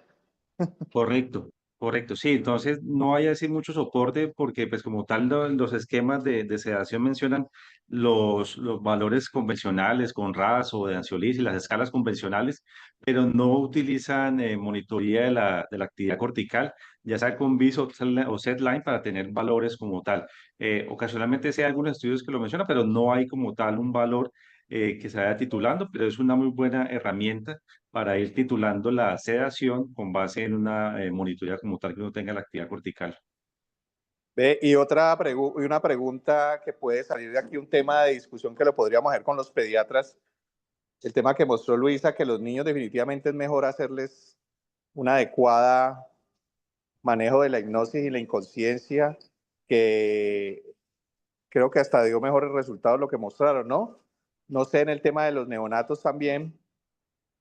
Speaker 4: correcto, Correcto, sí, entonces no hay así mucho soporte porque pues como tal los esquemas de sedación mencionan los valores convencionales con RAS o de ansiolítica y las escalas convencionales, pero no utilizan monitoría de la actividad cortical, ya sea con BIS o SETline para tener valores como tal. Ocasionalmente sí hay algunos estudios que lo mencionan, pero no hay como tal un valor que se vaya titulando, pero es una muy buena herramienta para ir titulando la sedación con base en una monitoría como tal que uno tenga la actividad cortical.
Speaker 3: Ve, y una pregunta que puede salir de aquí, un tema de discusión que lo podríamos hacer con los pediatras, el tema que mostró Luisa, que los niños definitivamente es mejor hacerles un adecuada manejo de la hipnosis y la inconsciencia, que creo que hasta dio mejores resultados lo que mostraron, ¿no? No sé, en el tema de los neonatos también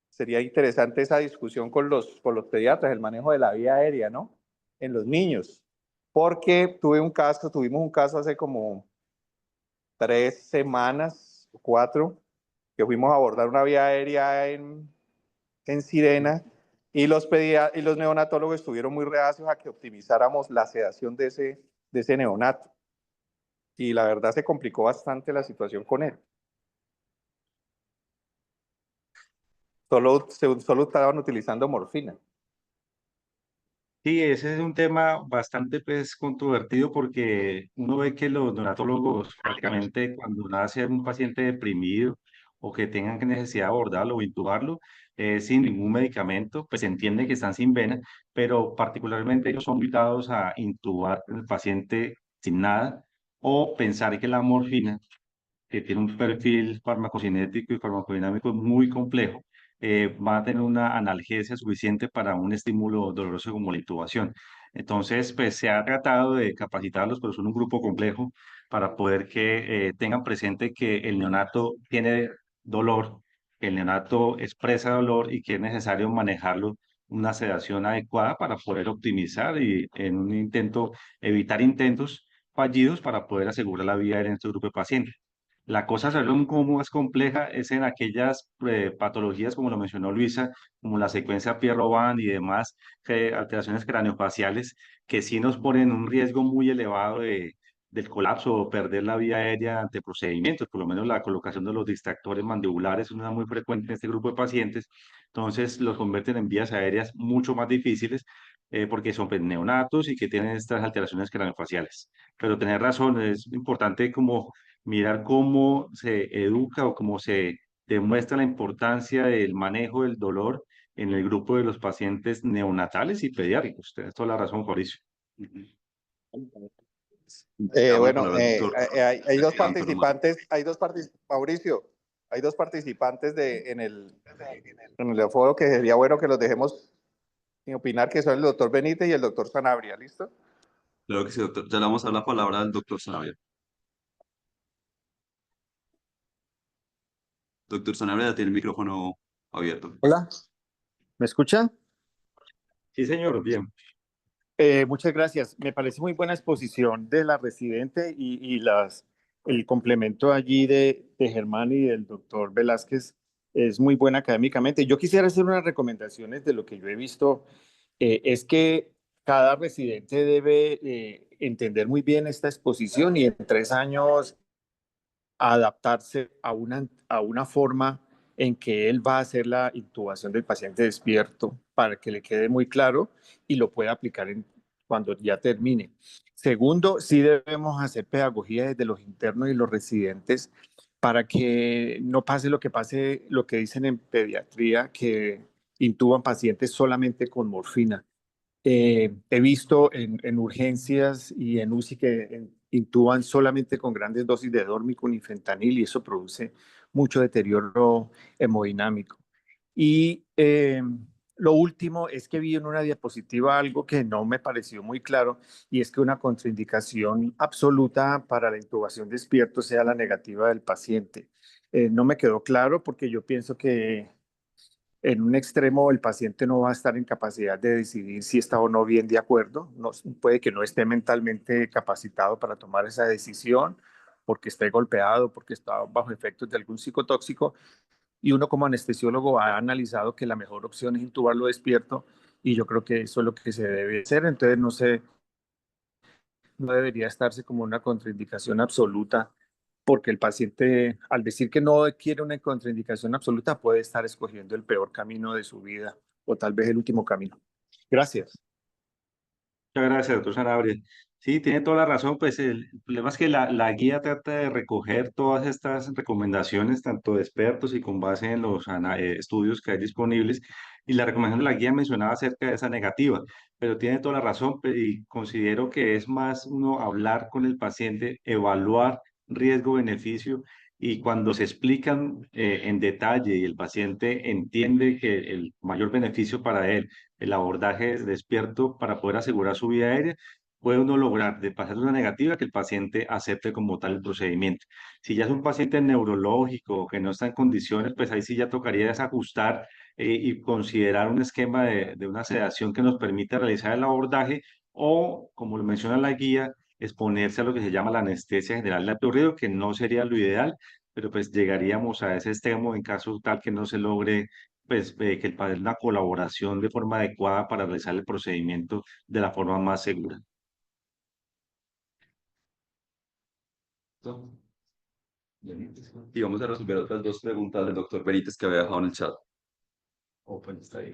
Speaker 3: sería interesante esa discusión con los pediatras, el manejo de la vía aérea, ¿no? En los niños. Porque tuvimos un caso hace como 3 semanas o 4, que fuimos a abordar una vía aérea en Sirena y y los neonatólogos estuvieron muy reacios a que optimizáramos la sedación de ese neonato. Y la verdad se complicó bastante la situación con él. Solo estaban utilizando morfina.
Speaker 4: Sí, ese es un tema bastante pues, controvertido porque uno ve que los neonatólogos prácticamente cuando nace un paciente deprimido o que tengan que necesidad de abordarlo o intubarlo sin ningún medicamento, pues se entiende que están sin vena, pero particularmente ellos son invitados a intubar al paciente sin nada o pensar que la morfina que tiene un perfil farmacocinético y farmacodinámico muy complejo, va a tener una analgesia suficiente para un estímulo doloroso como la intubación. Entonces, pues se ha tratado de capacitarlos, pero son un grupo complejo para poder que tengan presente que el neonato tiene dolor, que el neonato expresa dolor y que es necesario manejarlo una sedación adecuada para poder optimizar y en un intento evitar intentos fallidos para poder asegurar la vida en este grupo de pacientes. La cosa se vuelve un poco más compleja es en aquellas patologías, como lo mencionó Luisa, como la secuencia Pierre-Robin y demás, alteraciones craneofaciales, que sí nos ponen un riesgo muy elevado del colapso o perder la vía aérea ante procedimientos, por lo menos la colocación de los distractores mandibulares es una muy frecuente en este grupo de pacientes, entonces los convierten en vías aéreas mucho más difíciles porque son pues, neonatos y que tienen estas alteraciones craneofaciales. Pero tener razón, es importante como mirar cómo se educa o cómo se demuestra la importancia del manejo del dolor en el grupo de los pacientes neonatales y pediátricos. Tienes toda la razón, Mauricio.
Speaker 5: Le damos la
Speaker 3: Bueno,
Speaker 5: palabra al doctor
Speaker 3: hay dos
Speaker 5: Alejandro Mato.
Speaker 3: participantes, Mauricio, hay dos participantes en el foro que sería bueno que los dejemos sin opinar, que son el doctor Benítez y el doctor Sanabria, ¿listo?
Speaker 5: Claro que sí, doctor. Ya le vamos a dar la palabra al doctor Sanabria. Doctor Sanabria ya tiene el micrófono abierto.
Speaker 7: Hola, ¿me escuchan?
Speaker 4: Sí, señor, bien.
Speaker 7: Muchas gracias. Me parece muy buena exposición de la residente el complemento allí de Germán y del doctor Velázquez es muy buena académicamente. Yo quisiera hacer unas recomendaciones de lo que yo he visto. Es que cada residente debe entender muy bien esta exposición y en 3 años adaptarse a una forma en que él va a hacer la intubación del paciente despierto para que le quede muy claro y lo pueda aplicar cuando ya termine. Segundo, sí debemos hacer pedagogía desde los internos y los residentes para que no pase lo que dicen en pediatría, que intuban pacientes solamente con morfina. He visto en urgencias y en UCI que intuban solamente con grandes dosis de dormicum y fentanil y eso produce mucho deterioro hemodinámico. Y lo último es que vi en una diapositiva algo que no me pareció muy claro y es que una contraindicación absoluta para la intubación despierto sea la negativa del paciente. No me quedó claro porque yo pienso que en un extremo, el paciente no va a estar en capacidad de decidir si está o no bien de acuerdo. No, puede que no esté mentalmente capacitado para tomar esa decisión porque esté golpeado, porque está bajo efectos de algún psicotóxico. Y uno como anestesiólogo ha analizado que la mejor opción es intubarlo despierto y yo creo que eso es lo que se debe hacer. Entonces, no sé, no debería estarse como una contraindicación absoluta, porque el paciente, al decir que no quiere una contraindicación absoluta, puede estar escogiendo el peor camino de su vida o tal vez el último camino. Gracias.
Speaker 4: Muchas gracias, doctor Sanabria. Sí, tiene toda la razón, pues el problema es que la guía trata de recoger todas estas recomendaciones, tanto de expertos y con base en los estudios que hay disponibles, y la recomendación de la guía mencionaba acerca de esa negativa, pero tiene toda la razón, y considero que es más uno hablar con el paciente, evaluar riesgo-beneficio, y cuando se explican en detalle y el paciente entiende que el mayor beneficio para él el abordaje despierto para poder asegurar su vida aérea, puede uno lograr de pasar de una negativa que el paciente acepte como tal el procedimiento. Si ya es un paciente neurológico que no está en condiciones, pues ahí sí ya tocaría desajustar y considerar un esquema de una sedación que nos permita realizar el abordaje o, como lo menciona la guía, exponerse a lo que se llama la anestesia general de alto riesgo, que no sería lo ideal, pero pues llegaríamos a ese extremo en caso tal que no se logre pues que el padre una colaboración de forma adecuada para realizar el procedimiento de la forma más segura.
Speaker 5: Y vamos a resolver otras dos preguntas del doctor Benítez que había dejado en el chat.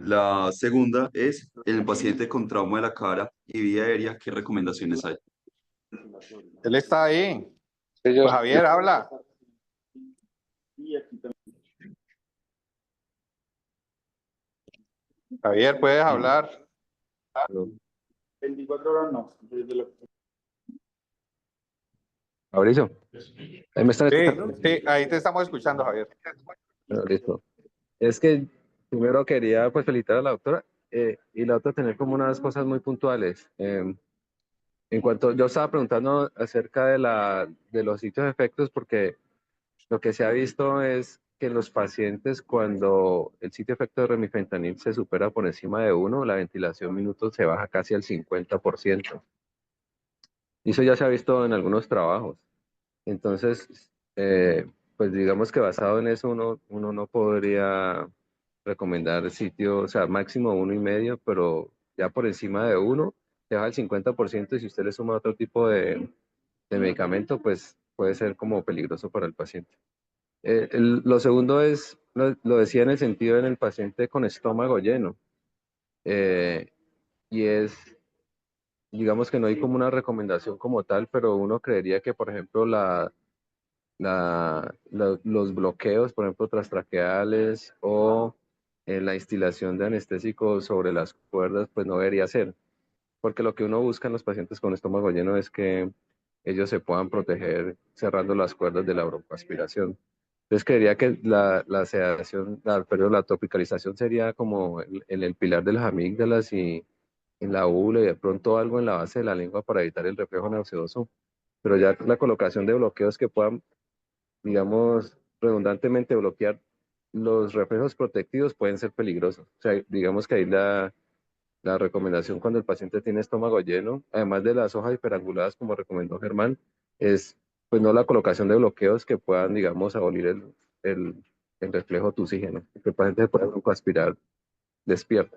Speaker 5: La segunda es, en el paciente con trauma de la cara y vía aérea, ¿qué recomendaciones hay?
Speaker 3: Él está ahí. Pues Javier, habla. Javier, puedes hablar.
Speaker 7: 24 horas no.
Speaker 8: Mauricio, ¿ahí me están
Speaker 3: Sí,
Speaker 8: escuchando?
Speaker 3: sí, ahí te estamos escuchando, Javier.
Speaker 8: Bueno, listo. Es que primero quería pues felicitar a la doctora y la otra tener como unas cosas muy puntuales. En cuanto yo estaba preguntando acerca de los sitios de efectos, porque lo que se ha visto es que los pacientes cuando el sitio de efecto de remifentanil se supera por encima de 1, la ventilación minutos se baja casi al 50%. Y eso ya se ha visto en algunos trabajos. Entonces, pues digamos que basado en eso uno no podría recomendar sitio, o sea, máximo 1,5, pero ya por encima de 1, se baja el 50% y si usted le suma otro tipo de medicamento, pues puede ser como peligroso para el paciente. Lo segundo es, lo decía en el sentido en el paciente con estómago lleno, eh, y es, digamos que no hay como una recomendación como tal, pero uno creería que, por ejemplo, los bloqueos, por ejemplo, trastraqueales o la instilación de anestésicos sobre las cuerdas, pues no debería ser, porque lo que uno busca en los pacientes con estómago lleno es que ellos se puedan proteger cerrando las cuerdas de la broncoaspiración. Entonces creería que la sedación, perdón, la tropicalización sería como el pilar de las amígdalas y en la úvula y de pronto algo en la base de la lengua para evitar el reflejo nauseoso, pero ya la colocación de bloqueos que puedan, digamos, redundantemente bloquear los reflejos protectivos pueden ser peligrosos. O sea, digamos que ahí la recomendación cuando el paciente tiene estómago lleno, además de las hojas hiperanguladas como recomendó Germán, es pues no la colocación de bloqueos que puedan, digamos, abolir el, el reflejo tusígeno, que el paciente se pueda aspirar despierto.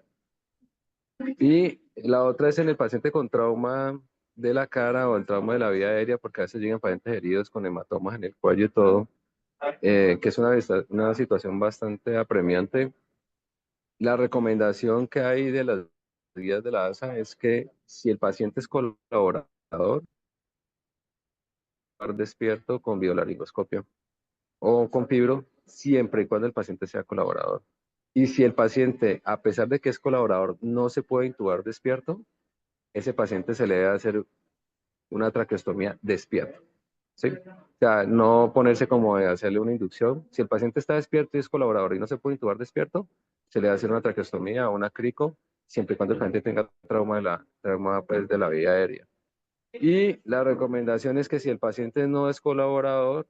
Speaker 8: Y la otra es en el paciente con trauma de la cara o el trauma de la vía aérea, porque a veces llegan pacientes heridos con hematomas en el cuello y todo, que es una situación bastante apremiante. La recomendación que hay de las guías de la ASA es que si el paciente es colaborador, estar despierto con videolaringoscopio o con fibro, siempre y cuando el paciente sea colaborador. Y si el paciente, a pesar de que es colaborador, no se puede intubar despierto, ese paciente se le debe hacer una traqueostomía despierto. ¿Sí? O sea, no ponerse como de hacerle una inducción. Si el paciente está despierto y es colaborador y no se puede intubar despierto, se le va a hacer una traqueostomía o una crico, siempre y cuando el paciente tenga trauma trauma, pues, de la vía aérea. Y la recomendación es que si el paciente no es colaborador,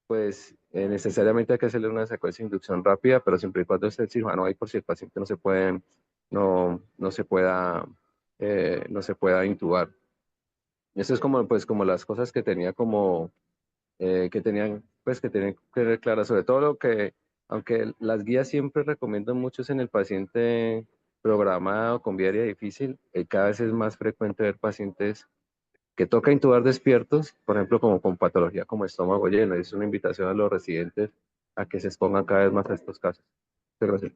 Speaker 8: pues necesariamente hay que hacerle una secuencia de inducción rápida, pero siempre y cuando esté el cirujano ahí por si el paciente no se pueda intubar. Eso es como, pues, como las cosas que tenía como que tenían que ver claras, sobre todo lo que, aunque las guías siempre recomiendan mucho es en el paciente programado con vía aérea difícil, cada vez es más frecuente ver pacientes que toca intubar despiertos, por ejemplo, como con patología como estómago lleno. Es una invitación a los residentes a que se expongan cada vez más a estos casos. Muchas gracias.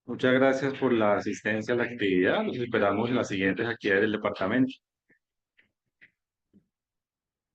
Speaker 4: Muchas gracias por la asistencia a la actividad. Los esperamos en las siguientes actividades del departamento.